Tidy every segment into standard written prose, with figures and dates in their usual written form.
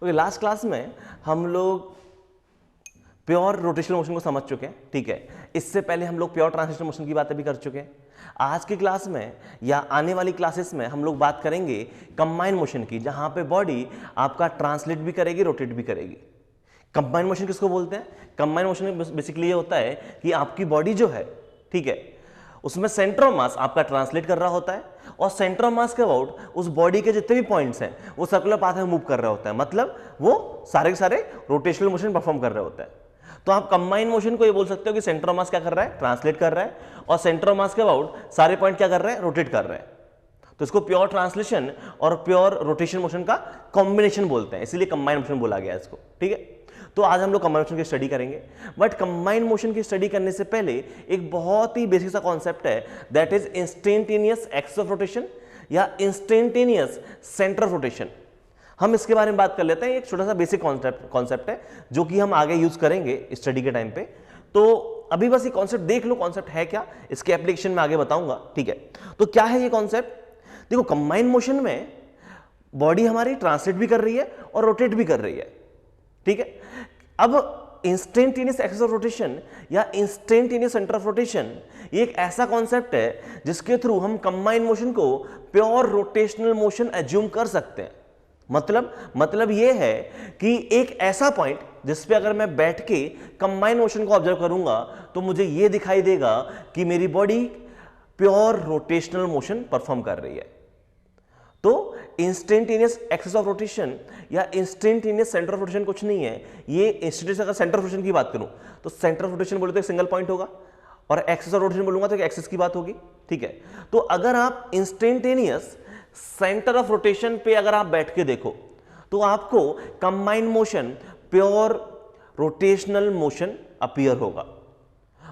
Okay, last class में हम लोग प्योर रोटेशनल मोशन को समझ चुके हैं, ठीक है। इससे पहले हम लोग प्योर ट्रांसलेशनल मोशन की बातें भी कर चुके हैं। आज की क्लास में या आने वाली क्लासेस में हम लोग बात करेंगे कंबाइन मोशन की, जहां पे बॉडी आपका ट्रांसलेट भी करेगी, रोटेट भी करेगी। कंबाइन मोशन किसको बोलते हैं? कंबाइन मोशन में बेसिकली ये होता है कि आपकी बॉडी जो है, ठीक है, उसमें सेंटर ऑफ मास आपका ट्रांसलेट कर रहा होता है और सेंटर ऑफ मास के अबाउट उस बॉडी के जितने भी पॉइंट्स हैं वो सर्कुलर पाथ में मूव कर रहे होते हैं, मतलब वो सारे के सारे रोटेशनल मोशन परफॉर्म कर रहे होते हैं। तो आप कंबाइन मोशन को ये बोल सकते हो कि सेंटर ऑफ मास क्या कर रहा है? ट्रांसलेट कर रहा है, और सेंटर ऑफ मास के अबाउट सारे पॉइंट क्या कर रहे हैं? रोटेट कर रहे हैं। तो इसको प्योर ट्रांसलेशन और प्योर रोटेशन मोशन का कॉम्बिनेशन बोलते हैं, इसीलिए कंबाइन मोशन बोला गया इसको, ठीक है। तो आज हम लोग कंबाइन मोशन की स्टडी करेंगे, बट कंबाइन मोशन की स्टडी करने से पहले एक बहुत ही बेसिक सा कॉन्सेप्ट है, that is instantaneous axis of rotation या इंस्टेंटेनियस सेंटर ऑफ रोटेशन। हम इसके बारे में बात कर लेते हैं। एक छोटा सा बेसिक कॉन्सेप्ट है जो कि हम आगे यूज करेंगे स्टडी के टाइम पे। तो अभी बस ये कॉन्सेप्ट देख लो, कॉन्सेप्ट है क्या, इसके एप्लीकेशन में आगे बताऊंगा, ठीक है। तो क्या है ये कॉन्सेप्ट? देखो, कंबाइन मोशन में बॉडी हमारी ट्रांसलेट भी कर रही है और रोटेट भी कर रही है, ठीक है। अब इंस्टेंटेनियस एक्सिस ऑफ रोटेशन या इंस्टेंटेनियस सेंटर ऑफ रोटेशन ये एक ऐसा कॉन्सेप्ट है जिसके थ्रू हम कंबाइन मोशन को प्योर रोटेशनल मोशन एज्यूम कर सकते हैं। मतलब ये है कि एक ऐसा पॉइंट जिस पे अगर मैं बैठ के कंबाइन मोशन को ऑब्जर्व करूंगा तो मुझे ये दिखाई देगा कि मेरी body pure rotational motion perform कर रही है। तो इंस्टेंटेनियस एक्सिस ऑफ रोटेशन या इंस्टेंटेनियस सेंटर ऑफ रोटेशन कुछ नहीं है। ये इंस्टेंटेनियस, अगर सेंटर ऑफ रोटेशन की बात करूं तो सेंटर ऑफ रोटेशन बोले तो एक सिंगल पॉइंट होगा, और एक्सिस ऑफ रोटेशन बोलूंगा तो एक एक्सिस की बात होगी, ठीक है। तो अगर आप इंस्टेंटेनियस सेंटर ऑफ रोटेशन पे अगर आप बैठ के देखो तो आपको combine motion pure rotational motion appear होगा,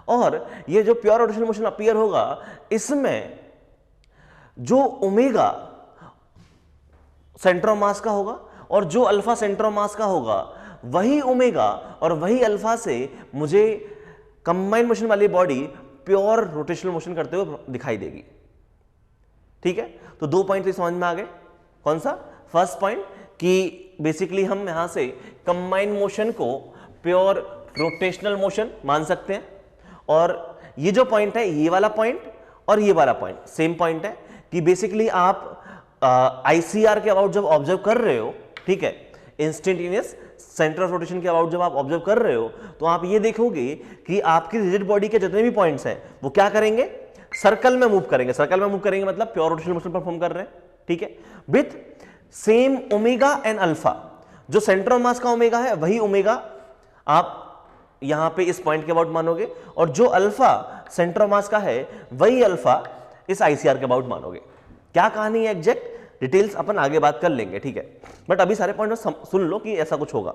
और ये जो प्योर रोटेशनल मोशन अपीयर होगा इसमें जो ओमेगा सेंटर ऑफ मास का होगा और जो अल्फा सेंटर ऑफ मास का होगा, वही ओमेगा और वही अल्फा से मुझे कंबाइन मोशन वाली बॉडी प्योर रोटेशनल मोशन करते हुए दिखाई देगी, ठीक है। तो दो पॉइंट समझ में आ गए। कौन सा? फर्स्ट पॉइंट कि बेसिकली हम यहां से कंबाइन मोशन को प्योर रोटेशनल मोशन मान सकते हैं, और ये जो पॉइंट है, ये वाला पॉइंट और ये वाला पॉइंट सेम पॉइंट है कि बेसिकली आप आईसीआर के अबाउट जब ऑब्जर्व कर रहे हो, ठीक है, इंस्टेंटेनियस सेंटर ऑफ रोटेशन के अबाउट जब आप ऑब्जर्व कर रहे हो तो आप ये देखोगे कि आपकी रिजिड बॉडी के जितने भी पॉइंट्स हैं वो क्या करेंगे? सर्कल में मूव करेंगे। सर्कल में मूव करेंगे मतलब प्योर रोटेशनल मोशन परफॉर्म कर रहे हैं, ठीक है, with same omega and alpha. जो सेंटर ऑफ मास का ओमेगा है वही ओमेगा आप यहां पे इस पॉइंट के अबाउट मानोगे, और जो अल्फा सेंटर ऑफ मास का है वही अल्फा इस आईसीआर के अबाउट मानोगे। क्या कहानी है एग्जैक्ट डिटेल्स अपन आगे बात कर लेंगे, ठीक है, बट अभी सारे पॉइंट सुन लो कि ऐसा कुछ होगा।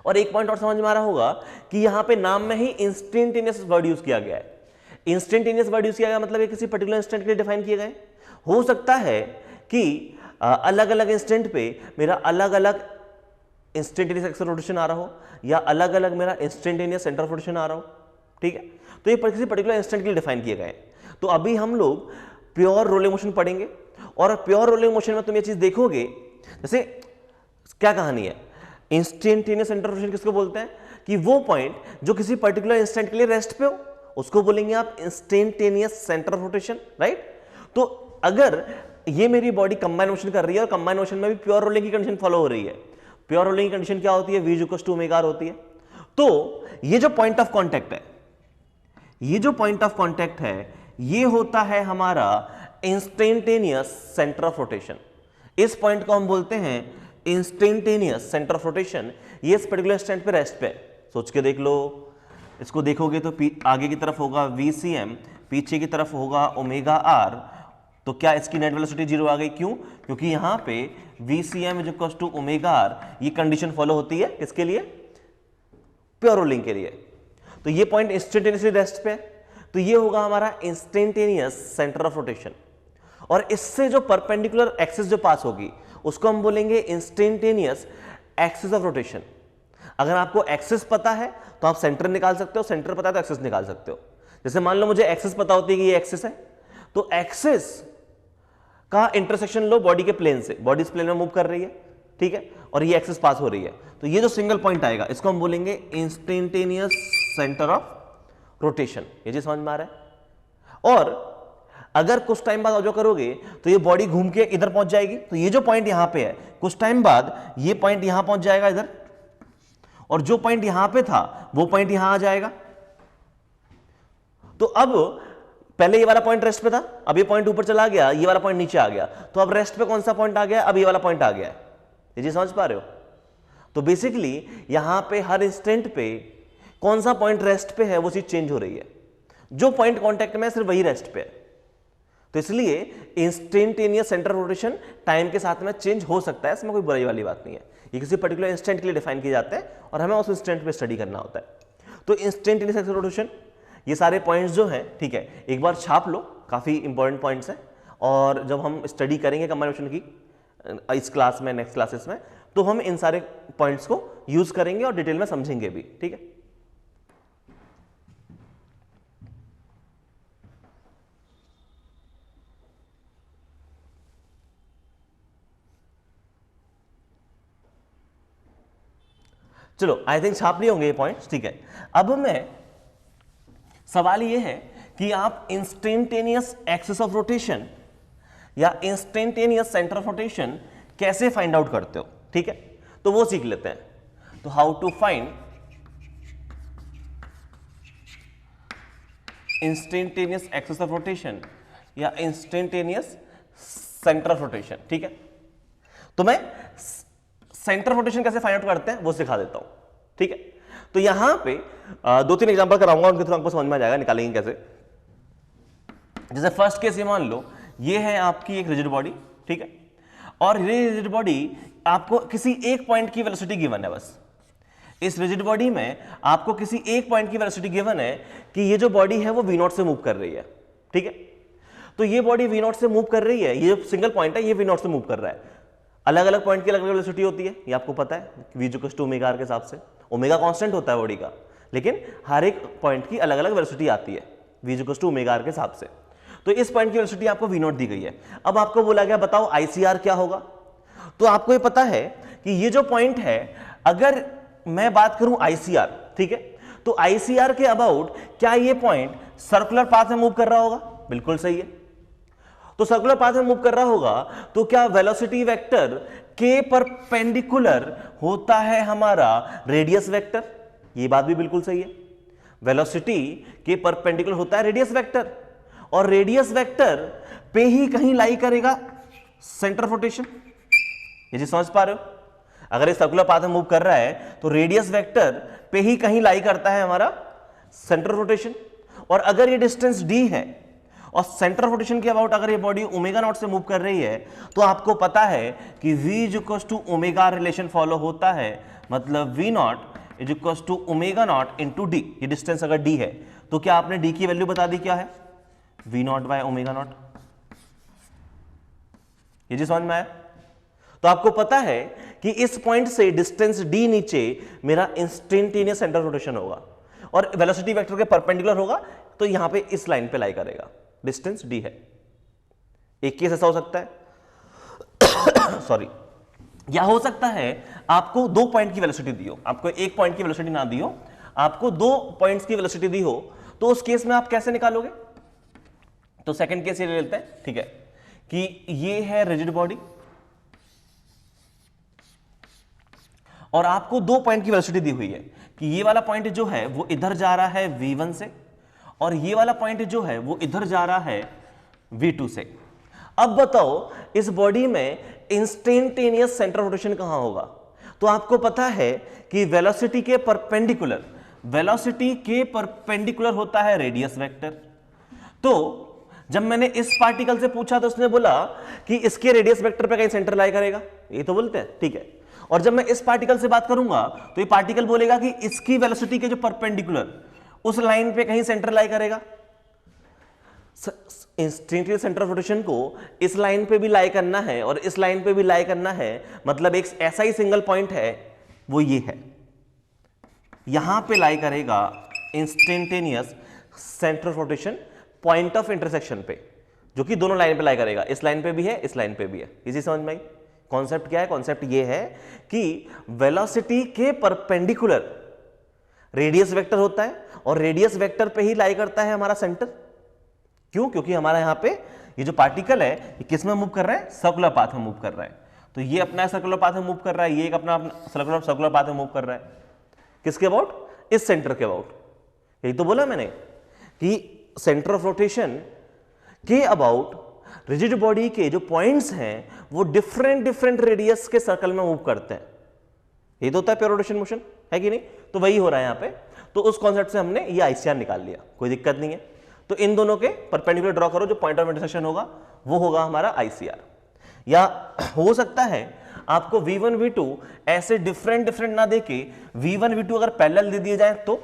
और एक पॉइंट और समझ में आ रहा होगा कि यहां पे नाम में ही इंस्टेंटेनियस वर्ड यूज किया गया है। इंस्टेंटेनियस वर्ड यूज किया गया मतलब ये किसी पर्टिकुलर इंस्टेंट के लिए डिफाइन किए गए। हो सकता है कि अलग अलग इंस्टेंट पे मेरा अलग अलग इंस्टेंटेनियस एक्सिस ऑफ रोटेशन आ रहा हो, या अलग अलग मेरा इंस्टेंटेनियस सेंटर ऑफ रोटेशन आ रहा हो, ठीक है। तो ये किसी पर्टिकुलर इंस्टेंट के लिए डिफाइन किए गए। तो अभी हम लोग प्योर रोलिंग मोशन पढ़ेंगे, और प्योर रोलिंग मोशन में तुम ये चीज देखोगे, जैसे क्या कहानी है, इंस्टेंटेनियस सेंटर ऑफ रोटेशन किसको बोलते हैं? कि वो पॉइंट जो किसी पर्टिकुलर इंस्टेंट के लिए रेस्ट पे हो उसको बोलेंगे आप instantaneous centre of rotation, right. तो अगर ये मेरी बॉडी कंबाइन मोशन कर रही है और कंबाइन मोशन में भी प्योर रोलिंग की कंडीशन फॉलो हो रही है, प्योर रोलिंग की कंडीशन क्या होती है? v equals to omega R होती है। तो ये जो पॉइंट ऑफ कांटेक्ट है, ये जो पॉइंट ऑफ कांटेक्ट है, ये होता है हमारा इंस्टेंटेनियस सेंटर ऑफ रोटेशन। इस पॉइंट को हम बोलते हैं इंस्टेंटेनियस सेंटर ऑफ रोटेशन। ये इस पर्टिकुलर इंस्टेंट पे रेस्ट पे। सोच के देख लो, इसको देखोगे तो आगे की तरफ होगा VCM, पीछे की तरफ होगा ओमेगा आर। तो क्या इसकी नेट वेलोसिटी जीरो आ गई? क्यों? क्योंकि यहां पे VCM is equal to omega R, ये कंडीशन फॉलो होती है किसके लिए? प्योर रोलिंग के लिए। तो ये पॉइंट इंस्टेंटेनियसली रेस्ट पे, तो ये होगा हमारा इंस्टेंटेनियस सेंटर ऑफ रोटेशन। और इससे जो परपेंडिकुलर एक्सिस जो पास होगी उसको हम बोलेंगे इंस्टेंटेनियस एक्सिस ऑफ रोटेशन। अगर आपको एक्सिस पता है तो आप सेंटर निकाल सकते हो, सेंटर पता है तो एक्सिस निकाल सकते हो। जैसे मान लो मुझे एक्सिस पता होती है कि ये एक्सिस है, तो एक्सिस का इंटरसेक्शन लो बॉडी के प्लेन से, बॉडी इस प्लेन में मूव कर रही है, ठीक है, और ये एक्सिस पास हो रही है, तो ये जो सिंगल पॉइंट आएगा इसको हम बोलेंगे इंस्टेंटेनियस सेंटर ऑफ रोटेशन। ये चीज समझ में आ रहा है। और अगर कुछ टाइम बाद जो करोगे तो ये बॉडी घूम के इधर पहुंच जाएगी, तो ये जो पॉइंट यहां पे है कुछ टाइम बाद ये पॉइंट यहां पहुंच जाएगा इधर, और जो पॉइंट यहां पे था वो पॉइंट यहां आ जाएगा। तो अब पहले ये वाला पॉइंट रेस्ट पे था, अब ये पॉइंट ऊपर चला गया, ये वाला पॉइंट नीचे आ गया, तो अब रेस्ट पे कौन सा पॉइंट आ गया, अब ये वाला पॉइंट आ गया है। ये चीज समझ पा रहे हो? तो बेसिकली यहां पे हर इंस्टेंट पे कौन सा पॉइंट रेस्ट पे है वो चीज चेंज हो रही है, जो पॉइंट कांटेक्ट में है सिर्फ वही रेस्ट पे है। तो इसलिए इंस्टेंटेनियस सेंटर रोटेशन टाइम के साथ में चेंज हो सकता है, इसमें कोई बुराई वाली बात नहीं है। ये किसी पर्टिकुलर इंस्टेंट के लिए डिफाइन किए जाते हैं और हमें उस इंस्टेंट पे स्टडी करना होता है। तो इंस्टेंटेनियस सेंटर रोटेशन, ये सारे पॉइंट्स जो हैं, ठीक है, एक बार छाप लो, काफी इंपॉर्टेंट पॉइंट्स हैं। और जब हम स्टडी करेंगे कंबाइनेशन की इस क्लास में, नेक्स्ट क्लासेस में, तो हम इन सारे पॉइंट्स को यूज करेंगे और डिटेल में समझेंगे भी, ठीक है। चलो, आई थिंक छाप लिए होंगे ये पॉइंट्स, ठीक है। अब मैं सवाल ये है कि आप इंस्टेंटेनियस एक्सिस ऑफ रोटेशन या इंस्टेंटेनियस सेंटर ऑफ रोटेशन कैसे फाइंड आउट करते हो, ठीक है, तो वो सीख लेते हैं। तो how to find instantaneous axis of rotation या इंस्टेंटेनियस सेंटर ऑफ रोटेशन, ठीक है। तो मैं सेंटर ऑफ रोटेशन कैसे फाइंड आउट करते हैं वो सिखा देता हूं, ठीक है। तो यहां पे 2-3 एग्जांपल कराऊंगा, उनके थ्रू आपको समझ में आ जाएगा निकालेंगे कैसे। जैसे फर्स्ट केस ये मान लो, ये है आपकी एक रिजिड बॉडी, ठीक है, और ये रिजिड बॉडी आपको किसी एक पॉइंट की वेलोसिटी गिवन है। बस इस रिजिड बॉडी में आपको किसी एक पॉइंट की वेलोसिटी गिवन है कि ये जो बॉडी है वो v0 से मूव कर रही है, ठीक है। तो ये बॉडी v0 से मूव कर रही है, ये सिंगल पॉइंट है, ये v0 से मूव कर रहा है। अलग अलग पॉइंट की अलग अलग वेलोसिटी होती है, ये आपको पता है, v ओमेगा के हिसाब से। ओमेगा कांस्टेंट होता है बॉडी का, लेकिन हर एक पॉइंट की अलग अलग वेलोसिटी आती है v ओमेगा के हिसाब से। तो इस पॉइंट की वेलोसिटी आपको v0 दी गई है। अब आपको बोला गया बताओ ICR क्या होगा। तो आपको ये पता है कि ये जो पॉइंट है, अगर मैं बात करूं ICR, ठीक है, तो ICR के अबाउट क्या ये पॉइंट सर्कुलर पाथ में मूव कर रहा होगा? बिल्कुल सही है। तो सर्कुलर पाथ में मूव कर रहा होगा तो क्या वेलोसिटी वेक्टर के परपेंडिकुलर होता है हमारा रेडियस वेक्टर? ये बात भी बिल्कुल सही है, वेलोसिटी के परपेंडिकुलर होता है रेडियस वेक्टर, और रेडियस वेक्टर पे ही कहीं लाई करेगा सेंटर ऑफ रोटेशन। ये चीज समझ पा रहे हो? अगर ये सर्कुलर पाथ में मूव कर रहा है तो रेडियस वेक्टर पे ही कहीं लाई करता है हमारा सेंटर ऑफ रोटेशन। और अगर ये डिस्टेंस d है और सेंटर ऑफ रोटेशन के अबाउट अगर ये बॉडी ओमेगा नॉट से मूव कर रही है, तो आपको पता है कि v ओमेगा रिलेशन फॉलो होता है, मतलब v0 omega naught into D. ये डिस्टेंस अगर d है तो क्या आपने d की वैल्यू बता दी, क्या है v0 बाय ओमेगा नॉट। ये जी समझ में आया? तो आपको पता है कि इस पॉइंट से डिस्टेंस d नीचे मेरा इंस्टेंटेनियस सेंटर रोटेशन होगा और वेलोसिटी वेक्टर के परपेंडिकुलर होगा, तो यहां पे इस लाइन पे लाई करेगा, डिस्टेंस d है। एक केस ऐसा हो सकता है सॉरी, या हो सकता है आपको 2 पॉइंट की वेलोसिटी दी हो, आपको एक पॉइंट की वेलोसिटी ना दी हो, आपको 2 पॉइंट्स की वेलोसिटी दी हो, तो उस केस में आप कैसे निकालोगे? तो सेकंड केस ये ले लेते हैं, ठीक है, कि ये है रिजिड बॉडी और आपको 2 पॉइंट की वेलोसिटी दी हुई है कि ये वाला पॉइंट जो है वो इधर जा रहा है v1 से और ये वाला पॉइंट जो है वो इधर जा रहा है v2 से। अब बताओ इस बॉडी में इंस्टेंटेनियस सेंटर रोटेशन कहां होगा? तो आपको पता है कि वेलोसिटी के परपेंडिकुलर होता है रेडियस वेक्टर। तो जब मैंने इस पार्टिकल से पूछा तो उसने बोला कि इसके रेडियस वेक्टर पे कहीं सेंटर लाई करेगा, ये तो बोलते हैं, ठीक है। और जब मैं इस पार्टिकल से बात करूंगा तो ये पार्टिकल बोलेगा कि इसकी वेलोसिटी के जो परपेंडिकुलर उस लाइन पे कहीं सेंटर लाई करेगा। इंस्टेंटेनियस सेंटर ऑफ रोटेशन को इस लाइन पे भी लाई करना है और इस लाइन पे भी लाई करना है, मतलब एक ऐसा ही सिंगल पॉइंट है, वो ये है, यहां पे लाई करेगा instantaneous centre of rotation point of intersection पे, जो कि दोनों लाइन पे लाई करेगा, इस लाइन पे भी है, इस लाइन पे भी है। इसी समझ में आई? कॉन्सेप्ट क्या है? कॉन्सेप्ट ये है कि वेलोसिटी के परपेंडिकुलर रेडियस वेक्टर होता है और रेडियस वेक्टर पे ही लाई करता है हमारा सेंटर। क्यों? क्योंकि हमारा यहां पे ये जो पार्टिकल है ये किस में मूव कर रहा है? सर्कुलर पाथ में मूव कर रहा है। तो ये अपना सर्कुलर पाथ में मूव कर रहा है, ये एक अपना सर्कुलर पाथ में मूव कर रहा है। किसके अबाउट? इस सेंटर के अबाउट। यही तो बोला मैंने कि सेंटर ऑफ रोटेशन के अबाउट रिजिड बॉडी के जो पॉइंट्स हैं वो डिफरेंट रेडियस के सर्कल में मूव करते हैं। ये तो होता है प्योर रोटेशन मोशन, है कि नहीं? तो वही हो रहा है यहां पे। तो उस कॉन्सेप्ट से हमने ये आईसीआर निकाल लिया, कोई दिक्कत नहीं है। तो इन दोनों के परपेंडिकुलर ड्रॉ करो, जो पॉइंट ऑफ इंटरसेक्शन होगा वो होगा हमारा आईसीआर। या हो सकता है आपको V1 V2 ऐसे डिफरेंट ना देके V1 V2 अगर पैरेलल दे दिए जाए तो,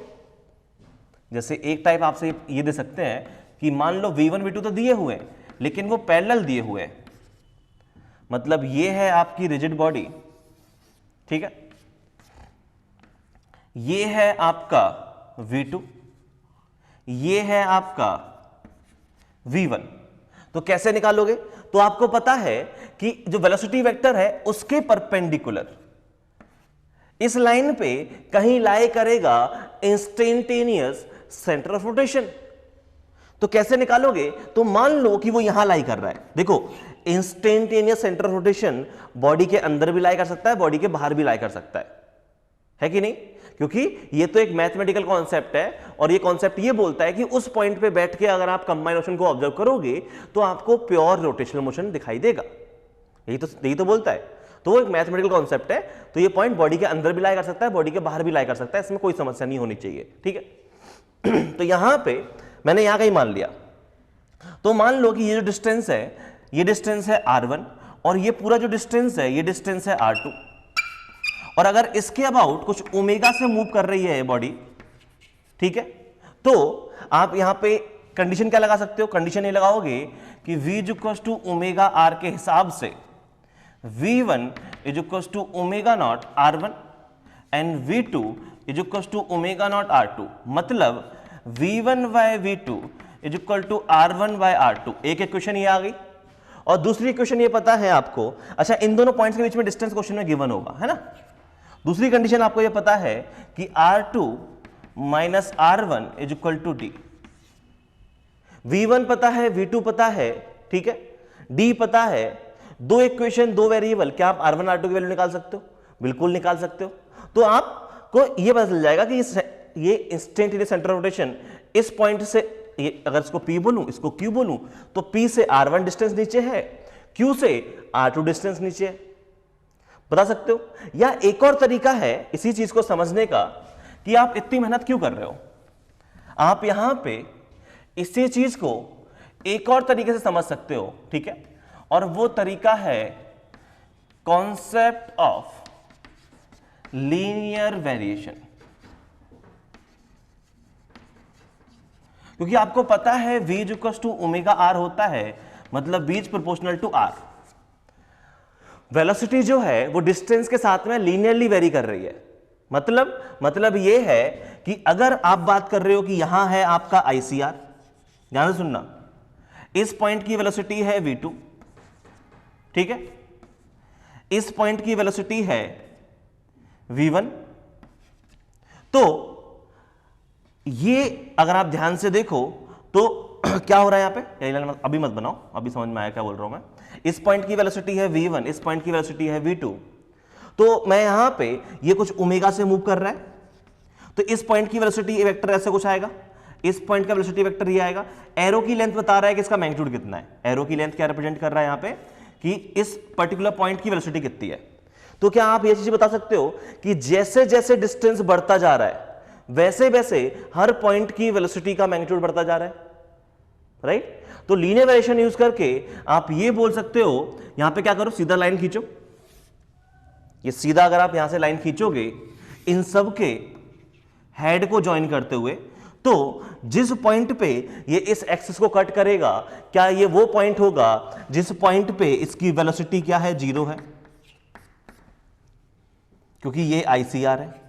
जैसे एक टाइप आपसे ये दे सकते हैं कि मान लो V1 V2 तो दिए हुए हैं लेकिन वो पैरेलल दिए हुए हैं। मतलब ये है आपकी रिजिड बॉडी, ठीक है, ये है आपका V2, ये है आपका V1। तो कैसे निकालोगे? तो आपको पता है कि जो वेलोसिटी वेक्टर है उसके परपेंडिकुलर इस लाइन पे कहीं लाई करेगा इंस्टेंटेनियस सेंटर ऑफ रोटेशन। तो कैसे निकालोगे? तो मान लो कि वो यहां लाई कर रहा है। देखो, instantaneous centre of rotation body के अंदर भी लाई कर सकता है, बॉडी के बाहर भी लाई कर सकता है कि नहीं? क्योंकि ये तो एक मैथमेटिकल कॉन्सेप्ट है और ये कॉन्सेप्ट ये बोलता है कि उस पॉइंट पे बैठ के अगर आप कंबाइंड मोशन को ऑब्जर्व करोगे तो आपको प्योर रोटेशनल मोशन दिखाई देगा। यही तो बोलता है। तो वो एक मैथमेटिकल कॉन्सेप्ट है। तो ये पॉइंट बॉडी के अंदर भी लाई कर सकता है, बॉडी के बाहर भी लाई कर सकता है, इसमें कोई समस्या नहीं होनी चाहिए, ठीक है। तो यहां पे मैंने यहां कहीं मान लिया। तो मान लो कि ये जो डिस्टेंस है ये डिस्टेंस है R1 और ये पूरा जो डिस्टेंस है ये डिस्टेंस है R2। और अगर इसके अबाउट कुछ ओमेगा से मूव कर रही है बॉडी, ठीक है, तो आप यहां पे कंडीशन क्या लगा सकते हो? कंडीशन ये लगाओगे कि V is equal to omega R के हिसाब से V1 is equal to omega not R1 and V2 is equal to omega not R2। मतलब V1 by V2 is equal to R1 by R2। एक equation ये आ गई और दूसरी equation ये पता है आपको। अच्छा, इन दोनों पॉइंट्स के बीच में डिस्टेंस क्वेश्चन में गिवन होगा, है ना। दूसरी कंडीशन आपको ये पता है कि R2 minus R1 is equal to D। V1 पता है, V2 पता है, ठीक है, D पता है। दो इक्वेशन, दो वेरिएबल, क्या आप R1 R2 की वैल्यू निकाल सकते हो? बिल्कुल निकाल सकते हो। तो आपको ये पता चल जाएगा कि ये इंस्टेंटेनियस सेंटर ऑफ रोटेशन इस पॉइंट से, ये अगर इसको P बोलूं, इसको Q बोलूं, तो P से R1 डिस्टेंस नीचे है, Q से R2 डिस्टेंस नीचे है। बता सकते हो? या एक और तरीका है इसी चीज को समझने का कि आप इतनी मेहनत क्यों कर रहे हो। आप यहां पे इसी चीज को एक और तरीके से समझ सकते हो, ठीक है, और वो तरीका है कॉन्सेप्ट ऑफ लीनियर वेरिएशन। क्योंकि आपको पता है V is equal to omega R होता है, मतलब V is proportional to R। Velocity जो है वो डिस्टेंस के साथ में लीनियरली वेरी कर रही है। मतलब ये है कि अगर आप बात कर रहे हो कि यहां है आपका ICR, ध्यान से सुनना, इस पॉइंट की वेलोसिटी है V2, ठीक है, इस पॉइंट की वेलोसिटी है V1। तो ये अगर आप ध्यान से देखो तो क्या हो रहा है यहां पे, अभी मत बनाओ, अभी समझ में आया क्या बोल रहा हूं मैं। इस पॉइंट की वेलोसिटी है V1, इस पॉइंट की वेलोसिटी है V2। तो मैं यहां पे ये कुछ ओमेगा से मूव कर रहा है, तो इस पॉइंट की वेलोसिटी वेक्टर ऐसे कुछ आएगा, इस पॉइंट का वेलोसिटी वेक्टर ये आएगा। एरो की लेंथ बता रहा है कि इसका मैग्नीट्यूड कितना है। एरो की लेंथ क्या रिप्रेजेंट कर रहा है यहां पे कि इस पर्टिकुलर पॉइंट की वेलोसिटी कितनी है। तो क्या आप ये चीज बता सकते हो कि जैसे जैसे डिस्टेंस बढ़ता जा रहा है वैसे वैसे हर पॉइंट की वेलोसिटी का मैग्नीट्यूड बढ़ता जा रहा है, राइट। तो लीनियर वेरिएशन यूज करके आप ये बोल सकते हो, यहां पे क्या करो, सीधा लाइन खींचो। ये सीधा अगर आप यहां से लाइन खींचोगे इन सब के हेड को ज्वाइन करते हुए, तो जिस पॉइंट पे ये इस एक्सिस को कट करेगा, क्या ये वो पॉइंट होगा जिस पॉइंट पे इसकी वेलोसिटी क्या है, 0 है, क्योंकि ये ICR है।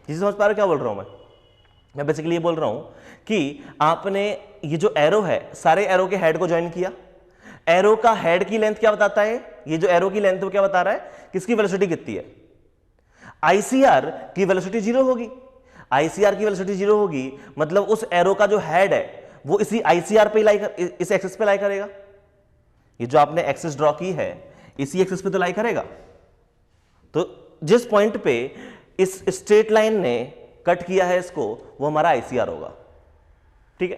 ये समझ पा रहे हो क्या बोल रहा हूं मैं बेसिकली ये बोल रहा हूं कि आपने ये जो एरो है, सारे एरो के हेड को ज्वाइन किया, एरो का हेड की लेंथ क्या बताता है, ये जो एरो की लेंथ वो क्या बता रहा है, किसकी वेलोसिटी कितनी है। आईसीआर की वेलोसिटी 0 होगी, आईसीआर की वेलोसिटी 0 होगी, मतलब उस एरो का जो हेड है वो इसी आईसीआर पे लाई इस एक्सिस पे लाई करेगा। ये जो आपने एक्सिस ड्रॉ की है इसी एक्सिस पे तो लाई करेगा। तो जिस पॉइंट पे इस स्ट्रेट लाइन ने कट किया है इसको, वो हमारा आईसीआर होगा। ठीक है,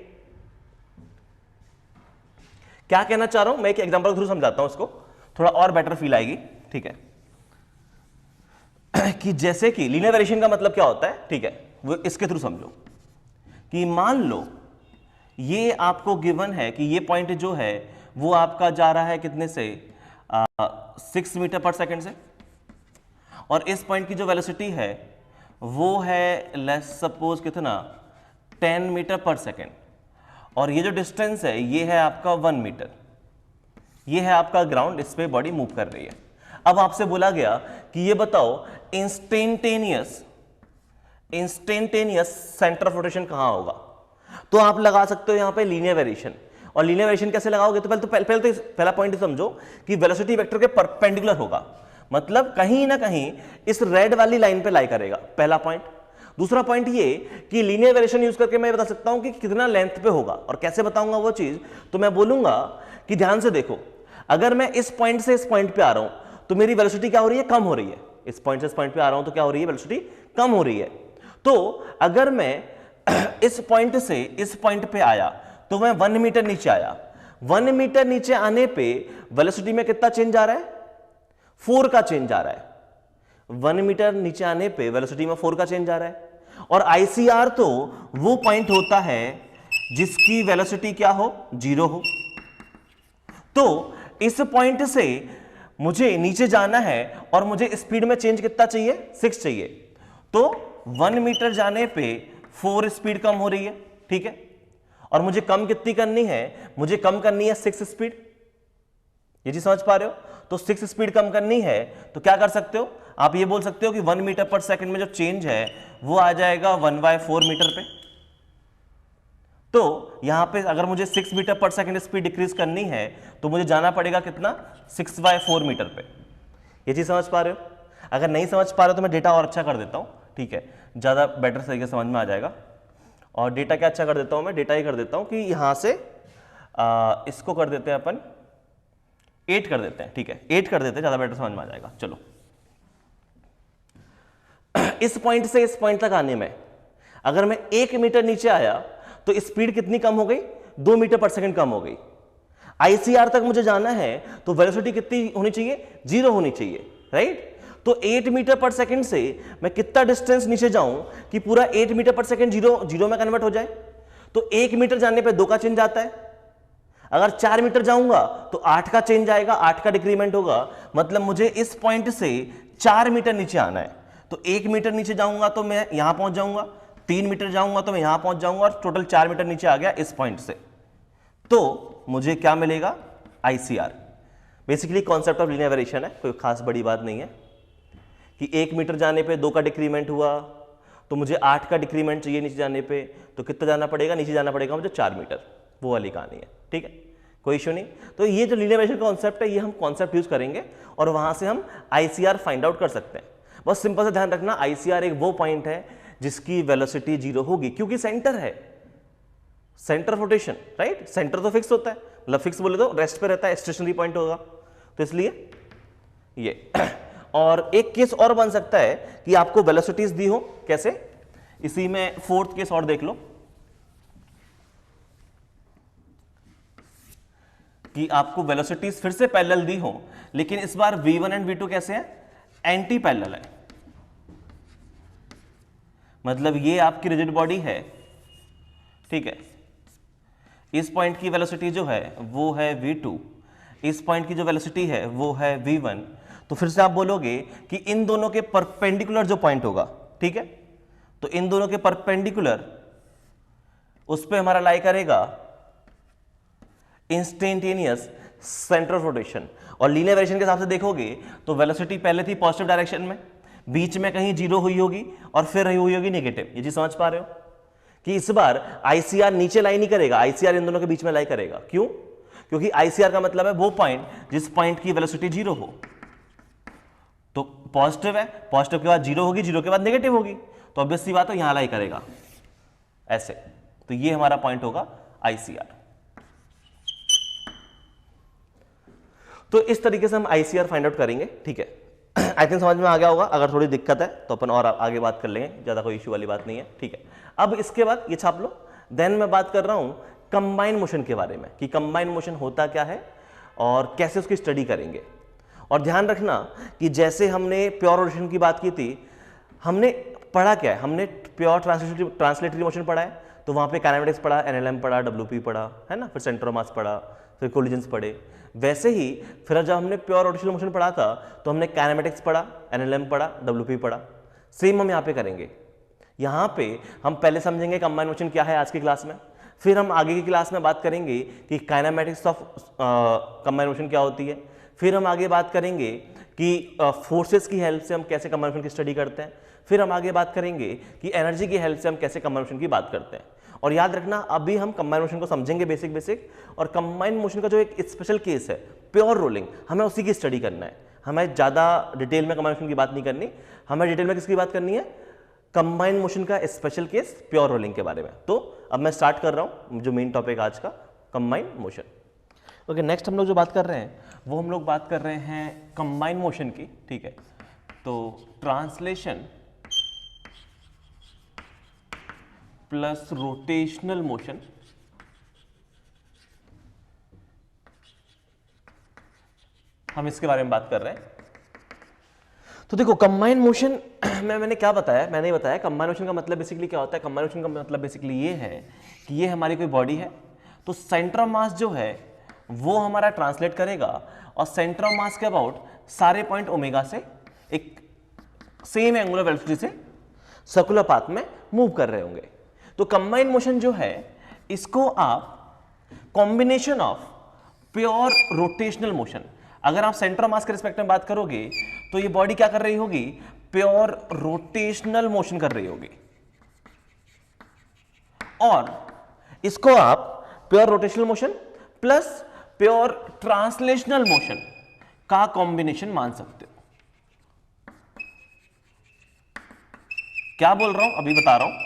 क्या कहना चाह रहा हूं मैं, एक एग्जांपल के थ्रू समझाता हूं इसको, थोड़ा और बेटर फील आएगी। ठीक है, कि जैसे कि लीनियर वेरिएशन का मतलब क्या होता है, ठीक है, वो इसके थ्रू समझो। कि मान लो ये आपको गिवन है कि ये पॉइंट जो है वो आपका जा रहा है कितने से, 6 मीटर पर सेकंड से, और इस पॉइंट की जो वेलोसिटी है वो है लेट्स सपोज कितना, 10 मीटर पर सेकंड, और ये जो डिस्टेंस है ये है आपका 1 मीटर, ये है आपका ग्राउंड, इस पे बॉडी मूव कर रही है। अब आपसे बोला गया कि ये बताओ इंस्टेंटेनियस सेंटर ऑफ रोटेशन कहां होगा। तो आप लगा सकते हो यहां पे लीनियर वेरिएशन, और लीनियर वेरिएशन कैसे लगाओगे, तो पहला पॉइंट समझो कि वेलोसिटी वेक्टर के परपेंडिकुलर होगा, मतलब कहीं ना कहीं इस रेड वाली लाइन पे लाई करेगा, पहला पॉइंट। दूसरा पॉइंट ये कि लीनियर वेरिएशन यूज करके मैं बता सकता हूं कि कितना लेंथ पे होगा, और कैसे बताऊंगा वो चीज, तो मैं बोलूंगा कि ध्यान से देखो, अगर मैं इस पॉइंट से इस पॉइंट पे आ रहा हूं तो मेरी वेलोसिटी क्या हो रही है, कम हो रही है। इस पॉइंट से इस पॉइंट पे आ रहा हूं तो क्या हो रही है, वेलोसिटी कम हो रही है। तो अगर मैं इस पॉइंट से इस पॉइंट पे आया तो मैं 1 मीटर नीचे आया, 1 मीटर नीचे आने पे वेलोसिटी में कितना चेंज आ रहा है, 4 का चेंज आ रहा है। 1 मीटर नीचे आने पे वेलोसिटी में 4 का चेंज आ रहा है। और आईसीआर तो वो पॉइंट होता है जिसकी वेलोसिटी क्या हो, 0 हो। तो इस पॉइंट से मुझे नीचे जाना है और मुझे स्पीड में चेंज कितना चाहिए, 6 चाहिए। तो 1 मीटर जाने पे 4 स्पीड कम हो रही है, ठीक है, और मुझे कम कितनी करनी है, मुझे कम करनी है 6 स्पीड। ये चीज समझ पा रहे हो, तो 6 स्पीड कम करनी है तो क्या कर सकते हो, आप ये बोल सकते हो कि 1 मीटर पर सेकंड में जो चेंज है वो आ जाएगा 1/4 मीटर पे। तो यहां पे अगर मुझे 6 मीटर पर सेकंड स्पीड डिक्रीज करनी है तो मुझे जाना पड़ेगा कितना, 6/4 मीटर पे। ये चीज समझ पा रहे हो, अगर नहीं समझ पा रहे हो तो मैं डेटा और अच्छा कर देता हूं, ठीक है, ज्यादा बेटर तरीके से समझ में आ जाएगा। और डेटा क्या अच्छा कर देता हूं मैं, डेटा ही कर देता हूं कि यहां से इसको कर देते हैं अपन 8 कर देते हैं, ठीक है, 8 कर देते हैं, ज्यादा बेटर समझ में आ जाएगा। चलो, इस पॉइंट से इस पॉइंट तक आने में अगर मैं 1 मीटर नीचे आया तो स्पीड कितनी कम हो गई, 2 मीटर पर सेकंड कम हो गई। आईसीआर तक मुझे जाना है तो वेलोसिटी कितनी होनी चाहिए, 0 होनी चाहिए, राइट। तो 8 मीटर पर सेकंड से मैं कितना डिस्टेंस नीचे जाऊं कि पूरा 8 मीटर पर सेकंड 0 में कन्वर्ट हो जाए। तो 1 मीटर जाने पे 2 का चेंज आता है, अगर 4 मीटर जाऊंगा तो 8 का चेंज आएगा, 8 का डिक्रीमेंट होगा, मतलब मुझे इस पॉइंट से 4 मीटर नीचे आना है। तो 1 मीटर नीचे जाऊंगा तो मैं यहां पहुंच जाऊंगा, 3 मीटर जाऊंगा तो मैं यहां पहुंच जाऊंगा, और टोटल 4 मीटर नीचे आ गया इस पॉइंट से। तो मुझे क्या मिलेगा, ICR. Basically concept of linear variation है, कोई खास बड़ी बात नहीं है कि 1 मीटर जाने पे 2 का डिक्रीमेंट हुआ तो मुझे 8 का डिक्रीमेंट चाहिए नीचे जाने पे, तो कितना जाना पड़ेगा, नीचे जाना पड़ेगा मुझे 4 मीटर, वो वाली कहानी है, ठीक है, कोई इशू नहीं। तो ये जो लीनियर वेरिएशन का कॉन्सेप्ट है ये हम कॉन्सेप्ट यूज करेंगे और वहां से हम आईसीआर फाइंड आउट कर सकते हैं। बस सिंपल से ध्यान रखना, आईसीआर एक वो पॉइंट है जिसकी वेलोसिटी 0 होगी, क्योंकि सेंटर है, centre of rotation, right. Centre तो फिक्स होता है, मतलब फिक्स बोले तो रेस्ट पे रहता है, स्टेशनरी पॉइंट होगा, तो इसलिए ये। और एक केस और बन सकता है कि आपको वेलोसिटीज दी हो, कैसे, इसी में 4th केस और देख लो कि आपको वेलोसिटीज फिर से पैरेलल दी हो, लेकिन इस बार v1 एंड v2 कैसे हैं, एंटी पैरेलल है। मतलब ये आपकी रिजिड बॉडी है, ठीक है, इस पॉइंट की वेलोसिटी जो है वो है v2, इस पॉइंट की जो वेलोसिटी है वो है v1। तो फिर से आप बोलोगे कि इन दोनों के परपेंडिकुलर जो पॉइंट होगा, ठीक है, तो इन दोनों के परपेंडिकुलर उस पे हमारा लाई करेगा इंस्टेंटेनियस सेंटर ऑफ रोटेशन। और लीनियर वेरिएशन के हिसाब से देखोगे तो वेलोसिटी पहले थी पॉजिटिव डायरेक्शन में, बीच में कहीं 0 हुई होगी और फिर रही हुई होगी नेगेटिव। ये चीज समझ पा रहे हो कि इस बार आईसीआर नीचे लाई नहीं करेगा, आईसीआर इन दोनों के बीच में लाई करेगा। क्यों? क्योंकि आईसीआर का मतलब है वो पॉइंट जिस पॉइंट की वेलोसिटी 0 हो। तो पॉजिटिव है, पॉजिटिव के बाद 0 होगी, 0 के बाद नेगेटिव होगी, तो ऑब्वियस सी बात है यहां लाई करेगा ऐसे। तो ये हमारा पॉइंट होगा आईसीआर। तो इस तरीके से हम आईसीआर फाइंड आउट करेंगे, ठीक है। आई थिंक समझ में आ गया होगा। अगर थोड़ी दिक्कत है तो अपन और आगे बात कर लेंगे, ज्यादा कोई इश्यू वाली बात नहीं है, ठीक है। अब इसके बाद ये छाप लो। देन मैं बात कर रहा हूं कंबाइन मोशन के बारे में कि कंबाइन मोशन होता क्या है और कैसे उसकी स्टडी करेंगे। और ध्यान रखना कि जैसे हमने प्योर रोटेशन की बात की थी, हमने पढ़ा क्या है, हमने प्योर ट्रांसलेटरी मोशन पढ़ा है, तो वहां पे काइनेमेटिक्स पढ़ा, एनएलएम पढ़ा, डब्ल्यूपी पढ़ा, है ना, फिर सेंटर ऑफ मास पढ़ा, फिर कोलिजन्स पढ़े। वैसे ही फिर जब हमने प्योर रोटेशनल मोशन पढ़ा था तो हमने काइनेमेटिक्स पढ़ा, एनएलएम पढ़ा, डब्ल्यूपी पढ़ा। सेम हम यहाँ पे करेंगे। यहाँ पे हम पहले समझेंगे कंबाइन मोशन क्या है आज की क्लास में, फिर हम आगे की क्लास में बात करेंगे कि काइनेमेटिक्स ऑफ कंबाइन मोशन क्या होती है, फिर हम आगे बात करेंगे कि फोर्सेस की हेल्प से हम कैसे कंबाइन मोशन की स्टडी करते हैं, फिर हम आगे बात करेंगे कि एनर्जी की हेल्प से हम कैसे कंबाइन मोशन की बात करते हैं। और याद रखना अभी हम कंबाइन मोशन को समझेंगे बेसिक, और कंबाइन मोशन का जो एक स्पेशल केस है प्योर रोलिंग, हमें उसी की स्टडी करना है। हमें ज़्यादा डिटेल में कंबाइन मोशन की बात नहीं करनी, हमें डिटेल में किसकी बात करनी है, कंबाइन मोशन का स्पेशल केस प्योर रोलिंग के बारे में। तो अब मैं स्टार्ट कर रहा हूँ जो मेन टॉपिक आज का, कंबाइन मोशन। ओके, नेक्स्ट हम लोग जो बात कर रहे हैं वो हम लोग बात कर रहे हैं कंबाइन मोशन की, ठीक है। तो ट्रांसलेशन प्लस रोटेशनल मोशन, हम इसके बारे में बात कर रहे हैं। तो देखो कंबाइन मोशन मैंने क्या बताया, मैंने बताया कंबाइन मोशन का मतलब बेसिकली क्या होता है। कंबाइन मोशन का मतलब बेसिकली ये है कि ये हमारी कोई बॉडी है, तो सेंटर ऑफ मास जो है वो हमारा ट्रांसलेट करेगा और सेंटर ऑफ मास के अबाउट सारे पॉइंट ओमेगा से एक सेम एंगुलर वेलोसिटी से सर्कुलर पाथ में मूव कर रहे होंगे। तो कंबाइन मोशन जो है इसको आप combination of pure rotational motion, अगर आप सेंटर ऑफ मास के रिस्पेक्ट में बात करोगे तो ये बॉडी क्या कर रही होगी, प्योर रोटेशनल मोशन कर रही होगी, और इसको आप pure rotational motion plus pure translational motion का कॉम्बिनेशन मान सकते हो। क्या बोल रहा हूं अभी बता रहा हूं।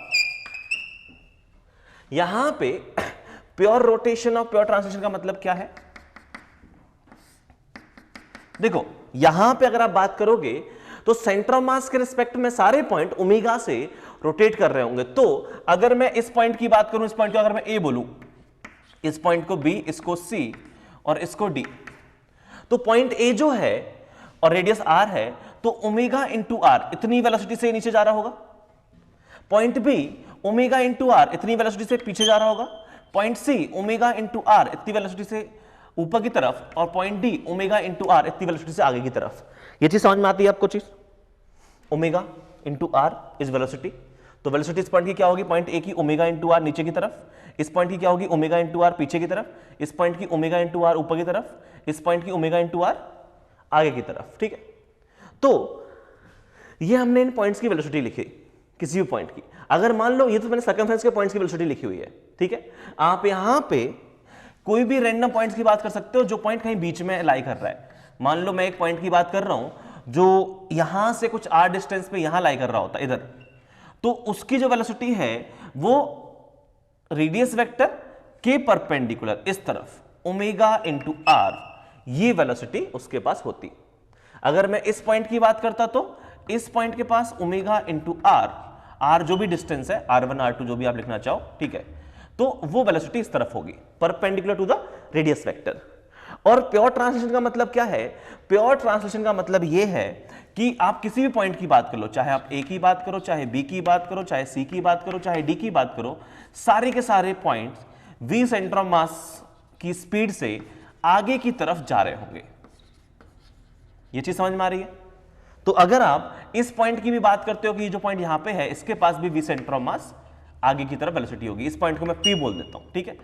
यहां पे प्योर रोटेशन और प्योर ट्रांसलेशन का मतलब क्या है, देखो यहां पे अगर आप बात करोगे तो सेंटर ऑफ मास के रिस्पेक्ट में सारे पॉइंट ओमेगा से रोटेट कर रहे होंगे। तो अगर मैं इस पॉइंट की बात करूं, इस पॉइंट को अगर मैं ए बोलूं, इस पॉइंट को बी, इसको सी और इसको डी, तो पॉइंट ए जो है और रेडियस आर है, तो ओमेगा इंटू आर इतनी वेलोसिटी से नीचे जा रहा होगा। Point B omega into R इतनी वेलोसिटी से पीछे जा रहा होगा। Point C omega into R इतनी वेलोसिटी से ऊपर की तरफ, और point D omega into R इतनी वेलोसिटी से आगे की तरफ। ये चीज समझ में आती है आपको चीज, omega into R is velocity. तो वेलोसिटी इस पॉइंट की क्या होगी, पॉइंट ए की ओमेगा इंटू आर नीचे की तरफ, इस पॉइंट की क्या होगी ओमेगा इंटू आर पीछे की तरफ, इस पॉइंट की ओमेगा इंटू आर ऊपर की तरफ, इस पॉइंट की ओमेगा इंटू आर आगे की तरफ, ठीक है। तो ये हमने इन पॉइंट्स की वेलोसिटी लिखी, किसी भी पॉइंट की। अगर मान लो ये तो मैंने सर्कमफ्रेंस के पॉइंट्स की वेलोसिटी लिखी हुई है, ठीक है। आप यहां पे कोई भी रैंडम पॉइंट्स की बात कर सकते हो जो पॉइंट कहीं बीच में लाई कर रहा है। मान लो मैं एक पॉइंट की बात कर रहा हूं जो यहां से कुछ आर डिस्टेंस पे यहां लाई कर रहा होता है इधर, तो उसकी जो वेलोसिटी है वो रेडियस वेक्टर के परपेंडिकुलर इस तरफ ओमेगा इंटू आर, ये वेलोसिटी उसके पास होती। अगर मैं इस पॉइंट की बात करता तो इस पॉइंट के पास ओमेगा इंटू आर, आर जो भी डिस्टेंस है R1 R2 जो भी आप लिखना चाहो, ठीक है, तो वो वेलोसिटी इस तरफ होगी perpendicular to the radius vector. और प्योर ट्रांसलेशन का मतलब क्या है, प्योर ट्रांसलेशन का मतलब ये है कि आप किसी भी पॉइंट की बात कर लो, चाहे आप ए की बात करो, चाहे बी की बात करो, चाहे सी की बात करो, चाहे डी की बात करो, सारे के सारे points V centre of mass की स्पीड से आगे की तरफ जा रहे होंगे। ये चीज समझ में आ रही है। तो अगर आप इस पॉइंट की भी बात करते हो कि जो पॉइंट यहां पे है इसके पास भी वी सेंटर ऑफ मास आगे की तरफ वेलोसिटी होगी। इस पॉइंट को मैं P बोल देता हूं, ठीक है।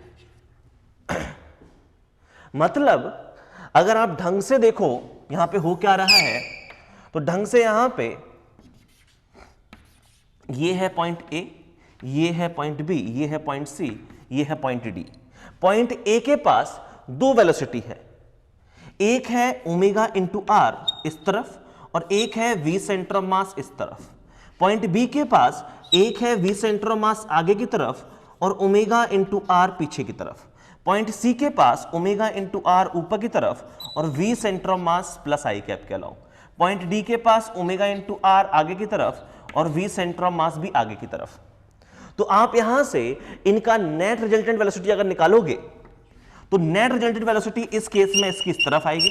मतलब अगर आप ढंग से देखो यहां पे हो क्या रहा है, तो ढंग से यहां पे ये है पॉइंट A, ये है पॉइंट B, ये है पॉइंट C, ये है पॉइंट D। पॉइंट A के पास दो वेलोसिटी है, एक है ओमेगा इंटू आर इस तरफ और एक है वी सेंटर ऑफ मास इस तरफ। पॉइंट बी के पास एक है वी सेंटर ऑफ मास आगे की तरफ और ओमेगा इंटू आर पीछे की तरफ। पॉइंट सी के पास ओमेगा इंटू आर ऊपर की तरफ और V centre of mass plus I cap के अलाउ। पॉइंट डी के पास ओमेगा इंटू आर आगे की तरफ और वी सेंटर ऑफ मास भी आगे की तरफ। तो आप यहां से इनका नेट रिजल्टेंट वेलोसिटी अगर निकालोगे तो नेट रिजल्टेंट वेलोसिटी इस केस में इसकी इस तरफ आएगी,